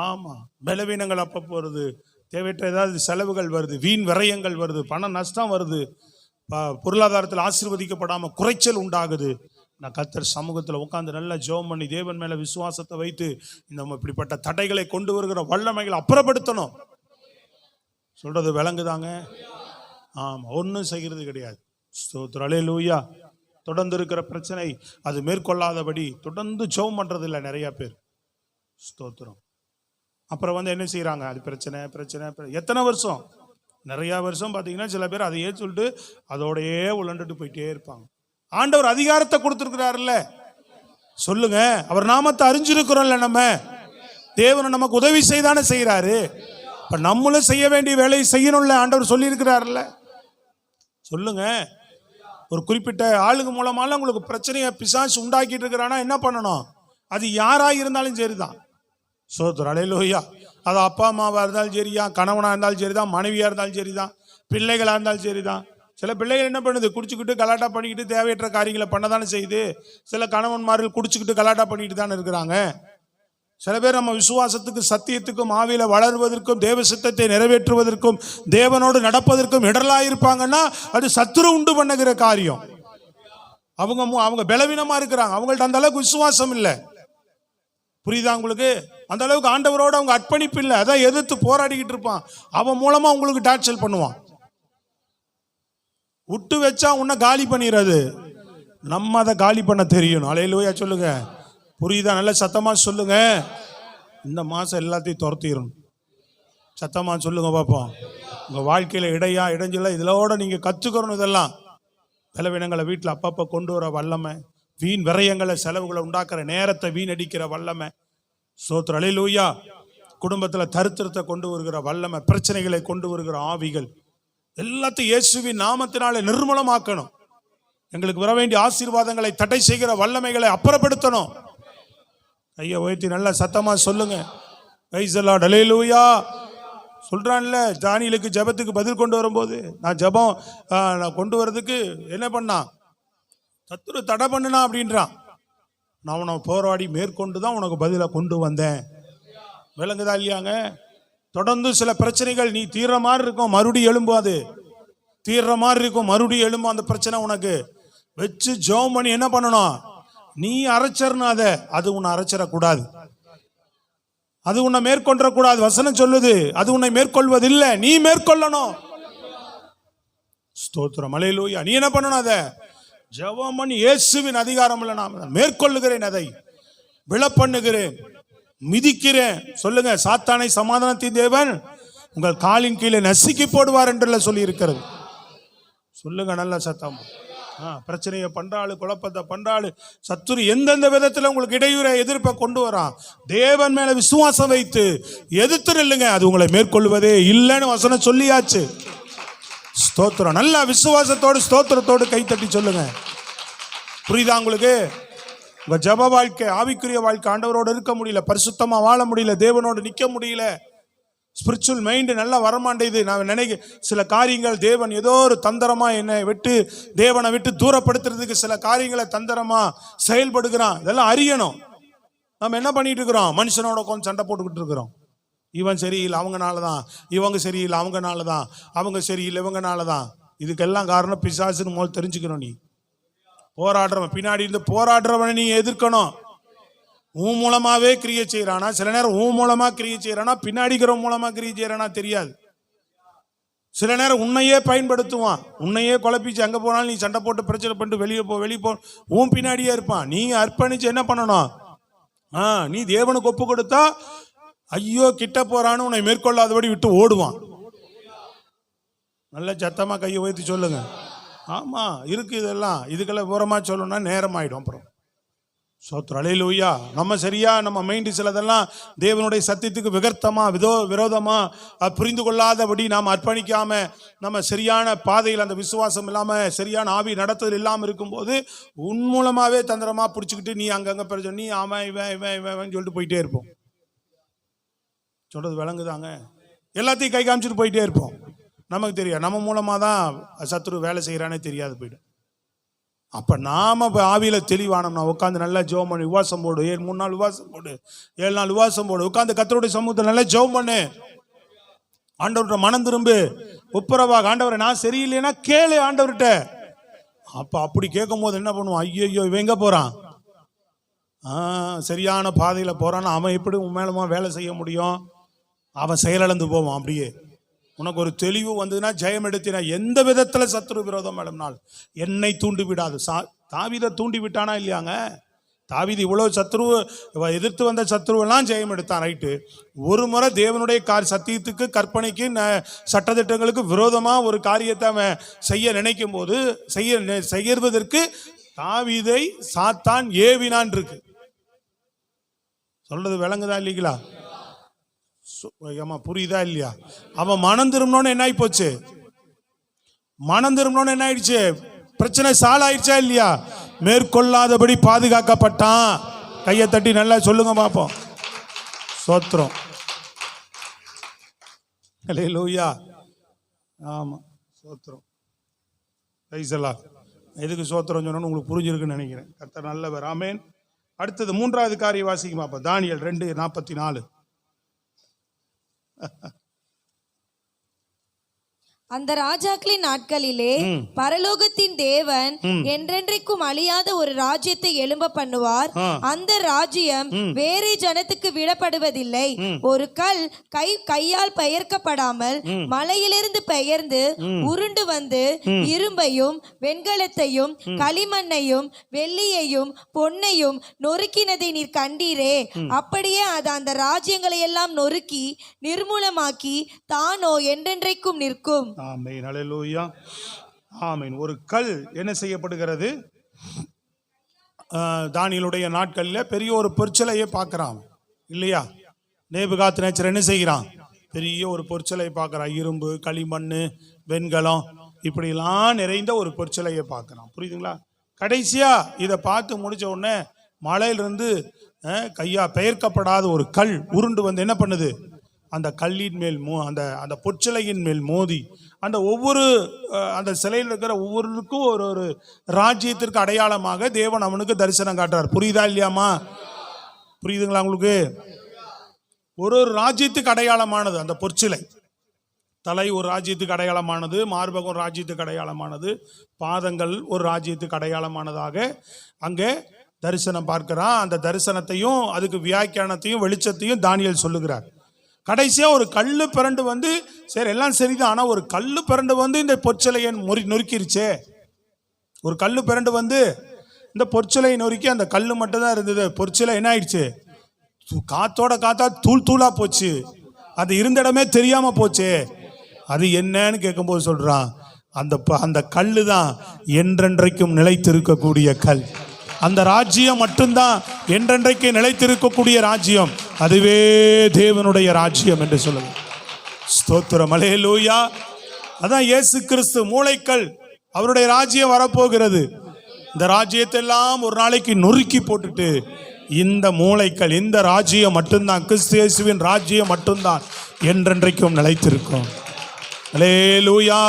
ஆமா, பலவீனங்கள் அப்பப்போ வருது, தேவையற்ற ஏதாவது செலவுகள் வருது, வீண் விரயங்கள் வருது, பண நஷ்டம் வருது, பொருளாதாரத்தில் ஆசீர்வதிக்கப்படாம குறைச்சல் உண்டாகுது. நான் கர்த்தர் சமூகத்தில் உட்காந்து நல்லா ஜெபம் பண்ணி தேவன் மேல விசுவாசத்தை வைத்து இந்த இப்படிப்பட்ட தடைகளை கொண்டு வருகிற வல்லமைகளை அப்புறப்படுத்தணும். சொல்றது விளங்குதாங்க? ஆமா, ஒன்றும் செய்கிறது கிடையாது. ஸ்தோத்திரம். அல்லேலூயா. தொடர்ந்து இருக்கிற பிரச்சனை அது மேற்கொள்ளாதபடி தொடர்ந்து ஜெபம் பண்றது இல்லை நிறைய பேர். ஸ்தோத்திரம். அப்புறம் வந்து என்ன செய்யறாங்க? அது பிரச்சனை பிரச்சனை. எத்தனை வருஷம்? நிறைய வருஷம் பார்த்தீங்கன்னா சில பேர் அதையே சொல்லிட்டு அதோடையே உழண்டுட்டு போயிட்டே இருப்பாங்க. ஆண்டவர் அதிகாரத்தை கொடுத்துருக்கிறாருல்ல, சொல்லுங்க. அவர் நாமத்தை அறிஞ்சிருக்கிறோம்ல, நம்ம தேவனை நமக்கு உதவி செய்தானே செய்யறாரு. இப்ப நம்மளும் செய்ய வேண்டிய வேலையை செய்யணும்ல, ஆண்டவர் சொல்லி இருக்கிறாருல்ல. சொல்லுங்க. ஒரு குறிப்பிட்ட ஆளுங்க மூலமால உங்களுக்கு பிரச்சனையை பிசாசு உண்டாக்கிட்டு இருக்கிறானா என்ன பண்ணணும்? அது யாரா இருந்தாலும் சரிதான். சோதர் அலையிலோயா, அது அப்பா அம்மாவா இருந்தாலும் சரிதான், கணவனா இருந்தாலும் சரிதான், மனைவியா இருந்தாலும் சரிதான், பிள்ளைகளா இருந்தாலும் சரிதான். சில பிள்ளைகள் என்ன பண்ணுது? குடிச்சுக்கிட்டு கலாட்டா பண்ணிக்கிட்டு தேவையற்ற காரியங்களை பண்ணதானே செய்யுது. சில கணவன்மார்கள் குடிச்சுக்கிட்டு கலாட்டா பண்ணிட்டு தானே இருக்கிறாங்க. சில பேர் நம்ம விசுவாசத்துக்கு சத்தியத்துக்கும் ஆவியில வளருவதற்கும் தேவ சித்தத்தை நிறைவேற்றுவதற்கும் தேவனோடு நடப்பதற்கும் இடரலா இருப்பாங்கன்னா அது சத்துரு உண்டு பண்ணுகிற காரியம். அவங்க பலவீனமா இருக்கிறாங்க, அவங்கள்ட்ட அந்த அளவுக்கு விசுவாசம் இல்லை. புரியுதா உங்களுக்கு? அந்த அளவுக்கு ஆண்டவரோட அவங்க அர்ப்பணிப்பு இல்லை. அதான் எதிர்த்து போராடிக்கிட்டு இருப்பான். அவன் மூலமா உங்களுக்கு டார்ச்சர் பண்ணுவான். விட்டு வச்சா உன்னை காலி பண்ணிடுறது. நம்ம அதை காலி பண்ண தெரியணும். அல்லேலூயா சொல்லுங்க. புரியுதா? நல்ல சத்தமா சொல்லுங்க. இந்த மாசம் எல்லாத்தையும் துரத்திடணும். சத்தமா சொல்லுங்க பார்ப்போம். உங்க வாழ்க்கையில இடைஞ்சல இதோட நீங்க கத்துக்கணும். இதெல்லாம் பலவீனங்களை வீட்டில் அப்பப்போ கொண்டு வர வல்லமை, வீண் விரயங்களை செலவுகளை உண்டாக்குற நேரத்தை வீணடிக்கிற வல்லமை, ஸ்தோத்திரம் அல்லேலூயா, குடும்பத்தில் தரித்திரத்தை கொண்டு வருகிற வல்லமை, பிரச்சனைகளை கொண்டு வருகிற ஆவிகள் எல்லாத்தையும் இயேசுவின் நாமத்தினாலே நிர்மூலமாக்கணும். எங்களுக்கு வர வேண்டிய ஆசீர்வாதங்களை தடை செய்கிற வல்லமைகளை அப்புறப்படுத்தணும். ஐயா உயர்த்தி நல்ல சத்தமா சொல்லுங்க. பிரைஸ் தி லார்ட், அல்லேலூயா. சொல்றான்ல, தானியேலுக்கு ஜெபத்துக்கு பதில் கொண்டு வரும்போது, நான் ஜெபம் நான் கொண்டு வரதுக்கு என்ன பண்ணான்? சத்துரு தடை பண்ணுனா அப்படின்றான். நான் உனக்கு போராடி மேற்கொண்டு தான் உனக்கு பதிலை கொண்டு வந்தேன். விளங்குதா இல்லையாங்க? தொடர்ந்து சில பிரச்சனைகள் நீ தீர்ற மாதிரி இருக்கும், மறுபடியும் எழும்பும். அது தீர்ற மாதிரி இருக்கும், மறுபடியும் எழும்பும். அந்த பிரச்சனை உனக்கு வச்சு ஜெபம் பண்ணி என்ன பண்ணணும்? நீ அரைச்சர்னாத, அது உன்னை அரைச்சிடக்கூடாது, அது உன்னை மேற்கொள்ளக்கூடாது. வசனம் சொல்லுது, அது உன்னை மேற்கொள்வதில்லை, நீ மேற்கொள்ளணும். ஸ்தோத்திரம் அல்லேலூயா. நீ என்ன பண்ணணும்? அதை ஜெபம் பண்ணி இயேசுவின் அதிகாரம் இல்லை, நான் மேற்கொள்ளுகிறேன், அதை விழப்பண்ணுகிறேன், மிதிக்கிறேன். சொல்லுங்க, சாத்தானை சமாதானத்தின் தேவன் உங்கள் காலின் கீழே நசுக்கி போடுவார் என்று சொல்லி இருக்கிறது. சொல்லுங்க நல்ல சத்தம். பிரச்சனையை பண்றாளு, குழப்பத்தை பண்றாளு, சத்துரு எந்தெந்த விதத்துல உங்களுக்கு இடையூறை எதிர்ப்பை கொண்டு வரான், தேவன் மேல விசுவாசம் வைத்து எதிர்த்து நில்லுங்க. அது உங்களை மேற்கொள்வதே இல்லைன்னு வசனம் சொல்லியாச்சு. ஸ்தோத்திரம். நல்ல விசுவாசத்தோடு ஸ்தோத்திரத்தோடு கைத்தட்டி சொல்லுங்க. புரியுதா உங்களுக்கு? உங்க ஜப வாழ்க்கை, ஆவிக்குரிய வாழ்க்கை, ஆண்டவரோடு இருக்க முடியல, பரிசுத்தமா வாழ முடியல, தேவனோடு நிக்க முடியல, ஸ்பிரிச்சுவல் மைண்டு நல்லா வரமாட்டேது. நான் நினைக்க சில காரியங்கள் தேவன் ஏதோ ஒரு தந்திரமா என்னை விட்டு தேவனை விட்டு தூரப்படுத்துறதுக்கு சில காரியங்களை தந்திரமா செயல்படுகிறான். இதெல்லாம் அறியணும். நம்ம என்ன பண்ணிட்டு இருக்கிறோம்? மனுஷனோட கொஞ்சம் சண்டை போட்டுக்கிட்டு இருக்கிறோம். இவன் சரியில்லை அவங்கனால தான், இவங்க சரியில்லை அவங்கனால தான், அவங்க சரியில்லை இவங்கனால தான். இதுக்கெல்லாம் காரணம் பிசாசுன்னு முதல் தெரிஞ்சுக்கணும். நீ போராடுறவன், பின்னாடி இருந்து போராடுறவனை நீ எதிர்க்கணும். உன் மூலமாவே கிரியை செய்யறானா, சில நேரம் உன் மூலமா கிரியை செய்யறானா, பின்னாடிக்கிற மூலமா கிரியை செய்யறானா தெரியாது. சில நேரம் உன்னையே பயன்படுத்துவான், உன்னையே குழப்பிச்சு அங்க போனாலும் நீ சண்டை போட்டு பிரச்சனை பண்ணிட்டு வெளியே போ உன் பின்னாடியே இருப்பான். நீ அர்ப்பணிச்சு என்ன பண்ணணும்? நீ தேவனுக்கு ஒப்பு கொடுத்தா ஐயோ கிட்ட போறான்னு உன்னை மேற்கொள்ளாதபடி விட்டு ஓடுவான். நல்ல சத்தமா கையை உயர்த்தி சொல்லுங்க. ஆமா இருக்கு இதெல்லாம். இதுக்கெல்லாம் விவரமா சொல்லணும்னா நேரம் ஆயிடும். அப்புறம் சோத்திரம் அல்லேலூயா. நம்ம சரியா நம்ம மைண்டு சிலதெல்லாம் தேவனுடைய சத்தியத்துக்கு விகர்த்தமா விரோதமா புரிந்து கொள்ளாதபடி நாம் அர்ப்பணிக்காம நம்ம சரியான பாதையில் அந்த விசுவாசம் இல்லாம சரியான ஆவி நடத்துதல் இல்லாமல் இருக்கும்போது உன் மூலமாவே தந்திரமா பிடிச்சிக்கிட்டு நீ அங்கங்க பிரச்சனை, நீ அவன் இவன் இவன் இவன் சொல்லிட்டு போயிட்டே இருப்போம். சொல்றது விளங்குதாங்க? எல்லாத்தையும் கை காமிச்சிட்டு போயிட்டே இருப்போம். நமக்கு தெரியாது நம்ம மூலமா தான் சத்துரு வேலை செய்யறானே தெரியாது போயிடும். அப்ப நாம ஆவியில தெளிவானோம்னா உட்காந்து நல்லா ஜெபம் பண்ணி உபவாசம் போடு, 3 நாள் உபவாசம் போடு, 7 நாள் உபவாசம் போடு, உட்காந்து கர்த்தருடைய சமூகத்தில் நல்லா ஜெபம் பண்ணு, ஆண்டவர்கிட்ட மனம் திரும்பு, ஒப்புரவாக. ஆண்டவரை நான் சரியில்லைன்னா கேளு ஆண்டவர்கிட்ட. அப்ப அப்படி கேட்கும் போது என்ன பண்ணுவான்? ஐயோ இவன் எங்க போறான்? சரியான பாதையில போறான்னு அவன் எப்படி உன் மேலமா வேலை செய்ய முடியும்? அவன் செயலிழந்து போவான். அப்படியே உனக்கு ஒரு தெளிவு வந்ததுன்னா ஜெயம் எடுத்தினா எந்த விதத்துல சத்துரு விரோதம் மேடம்னால் என்னை தூண்டி விடாது. தாவீதை தூண்டி விட்டானா இல்லையாங்க? தாவீது இவ்வளவு சத்ருவு எதிர்த்து வந்த சத்ருவெல்லாம் ஜெயம் எடுத்தான், ரைட்டு. ஒரு முறை தேவனுடைய சத்தியத்துக்கு கற்பனைக்கு சட்டத்திட்டங்களுக்கு விரோதமா ஒரு காரியத்தை அவன் செய்ய நினைக்கும் போது செய்யறதற்கு தாவீதை சாத்தான் ஏவினான் இருக்கு. சொல்றது விளங்குதா இல்லைங்களா? புரியுதா இல்லையா? அவன் மனம் திரும்பினோன்னு என்ன ஆகி போச்சு? மனம் திரும்பணும்னு என்ன ஆயிடுச்சு? பிரச்சனை சால்வ் ஆயிடுச்சா இல்லையா? மேற்கொள்ளாதபடி பாதுகாக்கப்பட்டான். கையை தட்டி நல்லா சொல்லுங்க பார்ப்போம். சோத்திரம். அல்லேலூயா. ஆமா, சோத்திரம். ரைசலா. எதுக்கு சோத்திரம் சொன்னோன்னு உங்களுக்கு புரிஞ்சிருக்குன்னு நினைக்கிறேன். கர்த்தர் நல்லவர். ஆமென். அடுத்தது 3வது காரியம் வாசிக்குமா? அப்ப தானியேல் 2:44. அந்த ராஜாக்களின் நாட்களிலே பரலோகத்தின் தேவன் என்றென்றைக்கும் அழியாத ஒரு ராஜ்யத்தை எழும்ப பண்ணுவார். அந்த ராஜ்யம் வேறே ஜனத்துக்கு விடப்படுவதில்லை. ஒரு கல் கையால் பெயர்க்கப்படாமல் மலையிலிருந்து பெயர்ந்து உருண்டு வந்து இரும்பையும் வெண்கலத்தையும் களிமண்ணையும் வெள்ளியையும் பொன்னையும் நொறுக்கினதை நீர் கண்டீரே. அப்படியே அது அந்த ராஜ்யங்களை எல்லாம் நொறுக்கி நிர்மூலமாக்கி தானோ என்றென்றைக்கும் நிற்கும். ஆமென். அல்லேலூயா. ஆமென். ஒரு கல் என்ன செய்யப்படுகிறது? தானியேலுடைய நாட்களில் பெரிய ஒரு பொற்சிலையை பார்க்கிறான் இல்லையா? நேபுகாத்நேச்சர் என்ன செய்கிறான்? பெரிய ஒரு பொற்சிலையை பார்க்குறான். இரும்பு, களிமண், வெண்கலம் இப்படிலாம் நிறைந்த ஒரு பொற்சிலையை பார்க்குறான். புரியுதுங்களா? கடைசியா இதை பார்த்து முடிச்ச உடனே மலையிலிருந்து கையா பெயர்க்கப்படாத ஒரு கல் உருண்டு வந்து என்ன பண்ணுது? அந்த கல்லின் மேல் அந்த அந்த பொற்சிலையின் மேல் மோதி அந்த ஒவ்வொரு அந்த சிலையில் இருக்கிற ஒவ்வொருக்கும் ஒரு ஒரு ராஜ்யத்திற்கு அடையாளமாக தேவன் அவனுக்கு தரிசனம் காட்டுறார். புரியுதா இல்லையாமா? புரியுதுங்களா உங்களுக்கு? ஒரு ஒரு ராஜ்யத்துக்கு அடையாளமானது அந்த பொற்சிலை. தலை ஒரு ராஜ்யத்துக்கு அடையாளமானது, மார்பகம் ஒரு ராஜ்யத்துக்கு அடையாளமானது, பாதங்கள் ஒரு ராஜ்யத்துக்கு அடையாளமானதாக அங்கே தரிசனம் பார்க்கிறான். அந்த தரிசனத்தையும் அதுக்கு வியாக்கியானத்தையும் வெளிச்சத்தையும் தானியேல் சொல்லுகிறார். கடைசியா ஒரு கல்லு பிறண்டு வந்து, சரி எல்லாம் சரிதான், ஆனா ஒரு கல்லு பிறண்டு வந்து இந்த பொற்சிலையை நொறுக்கிருச்சே. ஒரு கல்லு பிறண்டு வந்து இந்த பொற்சிலையை நொறுக்கி அந்த கல்லு மட்டும் தான் இருந்தது. பொற்சிலை என்ன ஆயிடுச்சு? காத்தோட காத்தா தூள் தூளா போச்சு. அது இருந்த இடமே தெரியாம போச்சு. அது என்னன்னு கேட்கும்போது சொல்றான், அந்த கல்லு தான் என்றென்றைக்கும் நிலைத்திருக்கக்கூடிய கல். அந்த ராஜ்யம் மட்டும்தான் என்றென்றைக்கு நிலைத்திருக்கக்கூடிய ராஜ்யம். அதுவே தேவனுடைய ராஜ்யம் என்று சொல்லுங்க. ஸ்தோத்திரம். அல்லேலூயா. அதான் இயேசு கிறிஸ்து மூளைக்கல். அவருடைய ராஜ்யம் வரப்போகிறது. இந்த ராஜ்யத்தை எல்லாம் ஒரு நாளைக்கு நொறுக்கி போட்டுட்டு இந்த மூளைக்கல், இந்த ராஜ்யம் மட்டும்தான், கிறிஸ்து இயேசுவின் ராஜ்யம் மட்டும்தான் என்றென்றைக்கும் நிலைத்திருக்கும். அல்லேலூயா.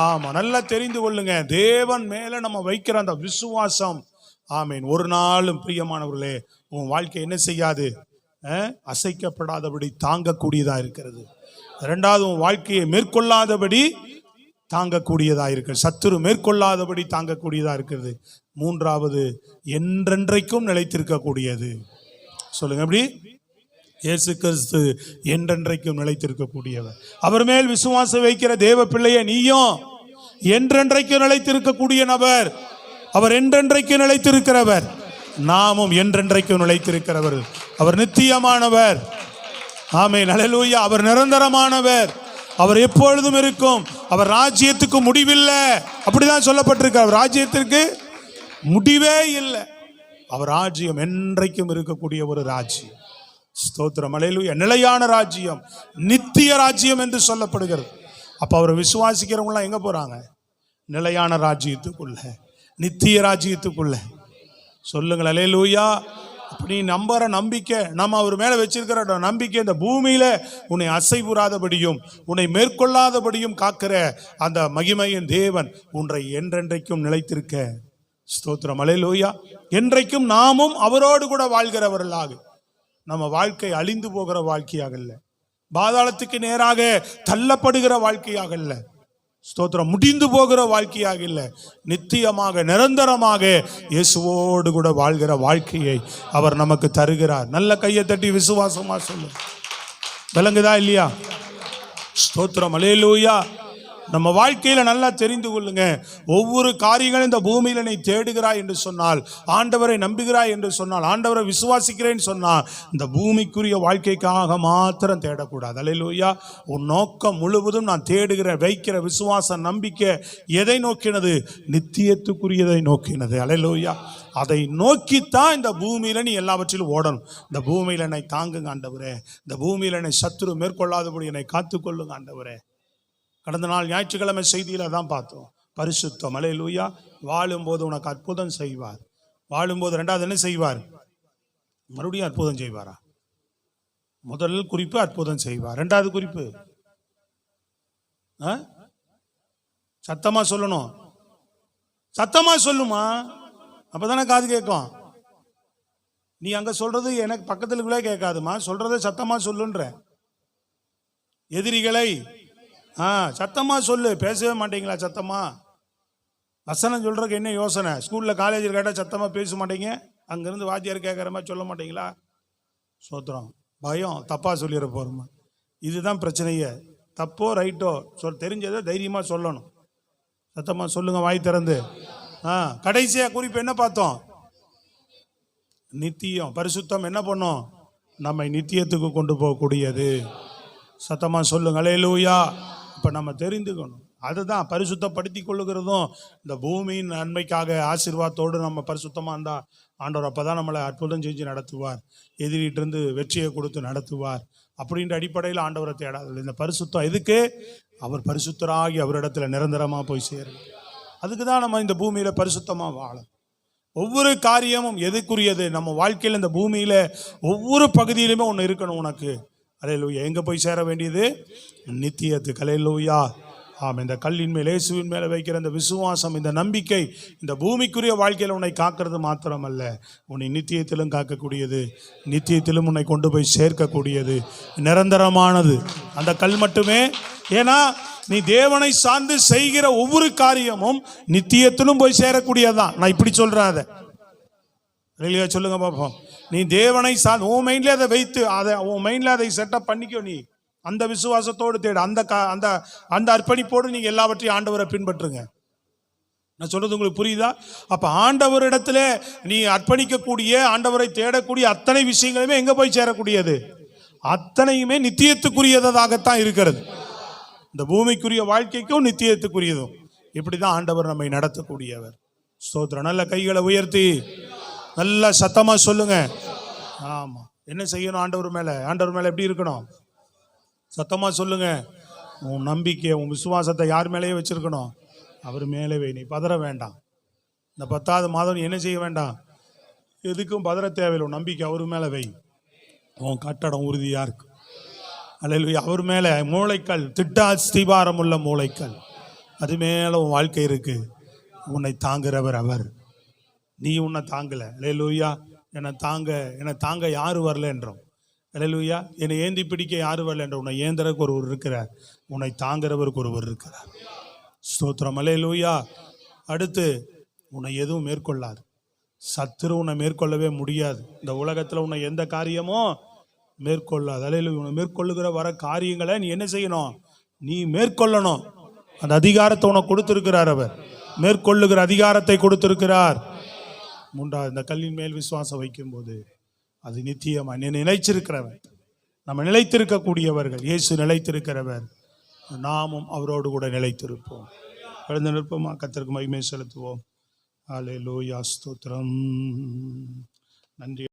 ஆமா, நல்லா தெரிந்து கொள்ளுங்க. தேவன் மேல நம்ம வைக்கிற அந்த விசுவாசம், ஆமீன், ஒரு நாளும் பிரியமானவர்களே உன் வாழ்க்கை என்ன செய்யாது? அசைக்கப்படாதபடி தாங்கக்கூடியதா இருக்கிறது. இரண்டாவது, உன் வாழ்க்கையை மேற்கொள்ளாதபடி தாங்கக்கூடியதா இருக்கிறது. சத்துரு மேற்கொள்ளாதபடி தாங்கக்கூடியதா இருக்கிறது. மூன்றாவது, என்றென்றைக்கும் நிலைத்திருக்கக்கூடியது. சொல்லுங்க எப்படி? இயேசு கிறிஸ்து என்றென்றைக்கும் நிலைத்திருக்கக்கூடியவர். அவர் மேல் விசுவாசம் வைக்கிற தேவ பிள்ளையை நீயும் என்றென்றைக்கும் நிலைத்திருக்கக்கூடிய நபர். அவர் என்றென்றைக்கு நிலைத்திருக்கிறவர். நாமும் என்றென்றைக்கும் நிலைத்திருக்கிறவர். அவர் நித்தியமானவர். ஆமென். அல்லேலூயா. அவர் நிரந்தரமானவர். அவர் எப்பொழுதும் இருக்கும். அவர் ராஜ்யத்துக்கு முடிவில்லை. அப்படிதான் சொல்லப்பட்டிருக்கிறார். ராஜ்யத்திற்கு முடிவே இல்லை. அவர் ராஜ்யம் என்றைக்கும் இருக்கக்கூடிய ஒரு ராஜ்யம். ஸ்தோத்திரம். அல்லேலூயா. நிலையான ராஜ்யம், நித்திய ராஜ்யம் என்று சொல்லப்படுகிறது. அப்ப அவரை விசுவாசிக்கிறவங்களாம் எங்க போறாங்க? நிலையான ராஜ்யத்துக்குள்ள, நித்திய ராஜ்யத்துக்குள்ள. சொல்லுங்கள் அல்லேலூயா. அப்படி நம்புற நம்பிக்கை, நம்ம அவர் மேல வச்சிருக்கிற நம்பிக்கை, இந்த பூமியில உன்னை அசைவுறாதபடியும் உன்னை மேற்கொள்ளாதபடியும் காக்கிற அந்த மகிமையின் தேவன் உன்னை என்றென்றைக்கும் நிலைத்திருக்க. ஸ்தோத்திரம். அல்லேலூயா. என்றைக்கும் நாமும் அவரோடு கூட வாழ்கிறவர்களாக, நம்ம வாழ்க்கை அழிந்து போகிற வாழ்க்கையாக இல்லை, பாதாளத்துக்கு நேராக தள்ளப்படுகிற வாழ்க்கையாக இல்லை, ஸ்தோத்திரம், முடிந்து போகிற வாழ்க்கையாக இல்லை, நித்தியமாக நிரந்தரமாக இயேசுவோடு கூட வாழ்கிற வாழ்க்கையை அவர் நமக்கு தருகிறார். நல்ல கையை தட்டி விசுவாசமா சொல்லு. விளங்குதா இல்லையா? ஸ்தோத்திரம். அல்லேலூயா. நம்ம வாழ்க்கையில நல்லா தெரிந்து கொள்ளுங்க. ஒவ்வொரு காரியங்களும் இந்த பூமியில நீ தேடுகிறாய் என்று சொன்னால், ஆண்டவரை நம்புகிறாய் என்று சொன்னால், ஆண்டவரை விசுவாசிக்கிறேன்னு சொன்னால், இந்த பூமிக்குரிய வாழ்க்கைக்காக மாத்திரம் தேடக்கூடாது. அல்லேலூயா. உன் நோக்கம் முழுவதும் நான் தேடுகிற வைக்கிற விசுவாச நம்பிக்கை எதை நோக்கினது? நித்தியத்துக்குரியதை நோக்கினது. அல்லேலூயா. அதை நோக்கித்தான் இந்த பூமியில நீ எல்லாவற்றிலும் ஓடணும். இந்த பூமியில என்னை தாங்குங்க ஆண்டவரே, இந்த பூமியில என்னை சத்துரு மேற்கொள்ளாதபடி என்னை காத்துக்கொள்ளுங்க ஆண்டவரே. கடந்த நாள் ஞாயிற்றுக்கிழமை செய்தியில தான் பார்த்தோம். பரிசுத்தம். அல்லேலூயா. வாழும்போது உனக்கு அற்புதம் செய்வார். வாழும்போது ரெண்டாவது என்ன செய்வார்? மறுபடியும் அற்புதம் செய்வாரா? முதல் குறிப்பு அற்புதம் செய்வார். ரெண்டாவது குறிப்பு சத்தமா சொல்லணும். சத்தமா சொல்லுமா, அப்பதானே காது கேட்கும். நீ அங்க சொல்றது எனக்கு பக்கத்துல கேட்காதுமா, சொல்றதை சத்தமா சொல்லுன்ற. எதிரிகளை சத்தமா சொல்லு. பேசவே மாட்டீங்களா சத்தமா? வசனம் சொல்றதுக்கு என்ன யோசனை? ஸ்கூல்ல காலேஜில் கேட்டால் சத்தமா பேச மாட்டீங்க, அங்கிருந்து வாத்தியார் கேட்குற மாதிரி சொல்ல மாட்டீங்களா? சோத்திரம். பயம், தப்பா சொல்லிட போறோமா? இதுதான் பிரச்சனையே. தப்போ ரைட்டோ தெரிஞ்சதை தைரியமா சொல்லணும். சத்தமா சொல்லுங்க, வாய் திறந்து. கடைசியா குறிப்பு என்ன பார்த்தோம்? நித்தியம். பரிசுத்தம் என்ன பண்ணும்? நம்மை நித்தியத்துக்கு கொண்டு போகக்கூடியது. சத்தமா சொல்லுங்க, அல்லேலூயா. இப்ப நம்ம தெரிந்துக்கணும், அதுதான் பரிசுத்தப்படுத்தி கொள்ளுகிறதும். இந்த பூமியின் நன்மைக்காக ஆசீர்வாதத்தோடு நம்ம பரிசுத்தமா இருந்தா ஆண்டவர் அப்பதான் நம்மளை அற்புதம் செஞ்சு நடத்துவார். எதிரிட்டு இருந்து வெற்றியை கொடுத்து நடத்துவார். அப்படின்ற அடிப்படையில் ஆண்டவரை தேடாது. இந்த பரிசுத்தம் எதுக்கு? அவர் பரிசுத்தராகி அவரிடத்துல நிரந்தரமா போய் சேரும். அதுக்கு தான் நம்ம இந்த பூமியில பரிசுத்தமா வாழும். ஒவ்வொரு காரியமும் எதுக்குரியது? நம்ம வாழ்க்கையில் இந்த பூமியில ஒவ்வொரு பகுதியிலுமே ஒன்று இருக்கணும் உனக்கு. அல்லேலூயா. எங்க போய் சேர வேண்டியது? நித்தியத்துக்கு. அல்லேலூயா. ஆமாம். இந்த கல்லின் மேல், இயேசுவின் மேலே வைக்கிற இந்த விசுவாசம், இந்த நம்பிக்கை இந்த பூமிக்குரிய வாழ்க்கையில் உன்னை காக்கிறது மாத்திரமல்ல, உன்னை நித்தியத்திலும் காக்கக்கூடியது, நித்தியத்திலும் உன்னை கொண்டு போய் சேர்க்கக்கூடியது, நிரந்தரமானது அந்த கல் மட்டுமே. ஏன்னா நீ தேவனை சார்ந்து செய்கிற ஒவ்வொரு காரியமும் நித்தியத்திலும் போய் சேரக்கூடியதான். நான் இப்படி சொல்றேன். அதை சொல்லுங்க பாப்போம். நீ தேவனை சார்ந்து உன் மைண்ட்ல அதை வைத்து, அதை உன் மைண்ட்ல அதை செட்டப் பண்ணிக்கோ. நீ அந்த விசுவாசத்தோடு தேடு, அந்த அந்த அர்ப்பணிப்போடு நீங்க எல்லாவற்றையும் ஆண்டவரை பின்பற்றுங்க. நான் சொல்றது உங்களுக்கு புரியுதா? அப்ப ஆண்டவரிடத்துல நீ அர்ப்பணிக்கக்கூடிய, ஆண்டவரை தேடக்கூடிய அத்தனை விஷயங்களுமே எங்க போய் சேரக்கூடியது? அத்தனையுமே நித்தியத்துக்குரியதாகத்தான் இருக்கிறது. இந்த பூமிக்குரிய வாழ்க்கைக்கும் நித்தியத்துக்குரியதும். இப்படிதான் ஆண்டவர் நம்மை நடத்தக்கூடியவர். ஸ்தோத்திரம். நல்ல கைகளை உயர்த்தி நல்ல சத்தமா சொல்லுங்க. ஆமா. என்ன செய்யணும்? ஆண்டவர் மேல எப்படி இருக்கணும்? சத்தமா சொல்லுங்க. உன் நம்பிக்கை, உன் விசுவாசத்தை யார் மேலேயே வச்சிருக்கணும்? அவர் மேலே வை. நீ பதற வேண்டாம். இந்த 10வது மாதம் நீ என்ன செய்ய வேண்டாம்? எதுக்கும் பதற தேவையில்லை. உன் நம்பிக்கை அவர் மேலே வை. உன் கட்டடம் உறுதியா இருக்கு. அல்லேலூயா. அவர் மேல மூளைக்கல், திட்டாஸ்திபாரம் உள்ள மூளைக்கல், அது மேல உன் வாழ்க்கை இருக்கு. உன்னை தாங்குறவர் அவர். நீ உன்னை தாங்கல. அல்லேலூயா. என்னை தாங்க யாரு வரல என்றோம். அல்லேலூயா. என்னை ஏந்தி பிடிக்க யாரு வரல என்ற உன்னை ஏந்திரக்கு ஒருவர் இருக்கிறார். உன்னை தாங்குறவருக்கு ஒருவர் இருக்கிறார். ஸ்தோத்திரம். அல்லேலூயா. அடுத்து உன்னை எதுவும் மேற்கொள்ளாது. சத்துரு உன்னை மேற்கொள்ளவே முடியாது. இந்த உலகத்துல உன்னை எந்த காரியமும் மேற்கொள்ளாது. அல்லேலூயா. உன்னை மேற்கொள்ளுகிற வர காரியங்களை நீ என்ன செய்யணும்? நீ மேற்கொள்ளணும். அந்த அதிகாரத்தை உனக்கு கொடுத்திருக்கிறார். அவர் மேற்கொள்ளுகிற அதிகாரத்தை கொடுத்திருக்கிறார். 3வது, இந்த கல்லின் மேல் விசுவாசம் வைக்கும் போது அது நித்தியமா நிலைச்சிருக்கிறவர். நம்ம நிலைத்திருக்கக்கூடியவர்கள். இயேசு நிலைத்திருக்கிறவர், நாமும் அவரோடு கூட நிலைத்திருப்போம். எழுந்து நிற்போமா? கர்த்தருக்கு மகிமை செலுத்துவோம். அல்லேலூயா. ஸ்தோத்திரம். நன்றி.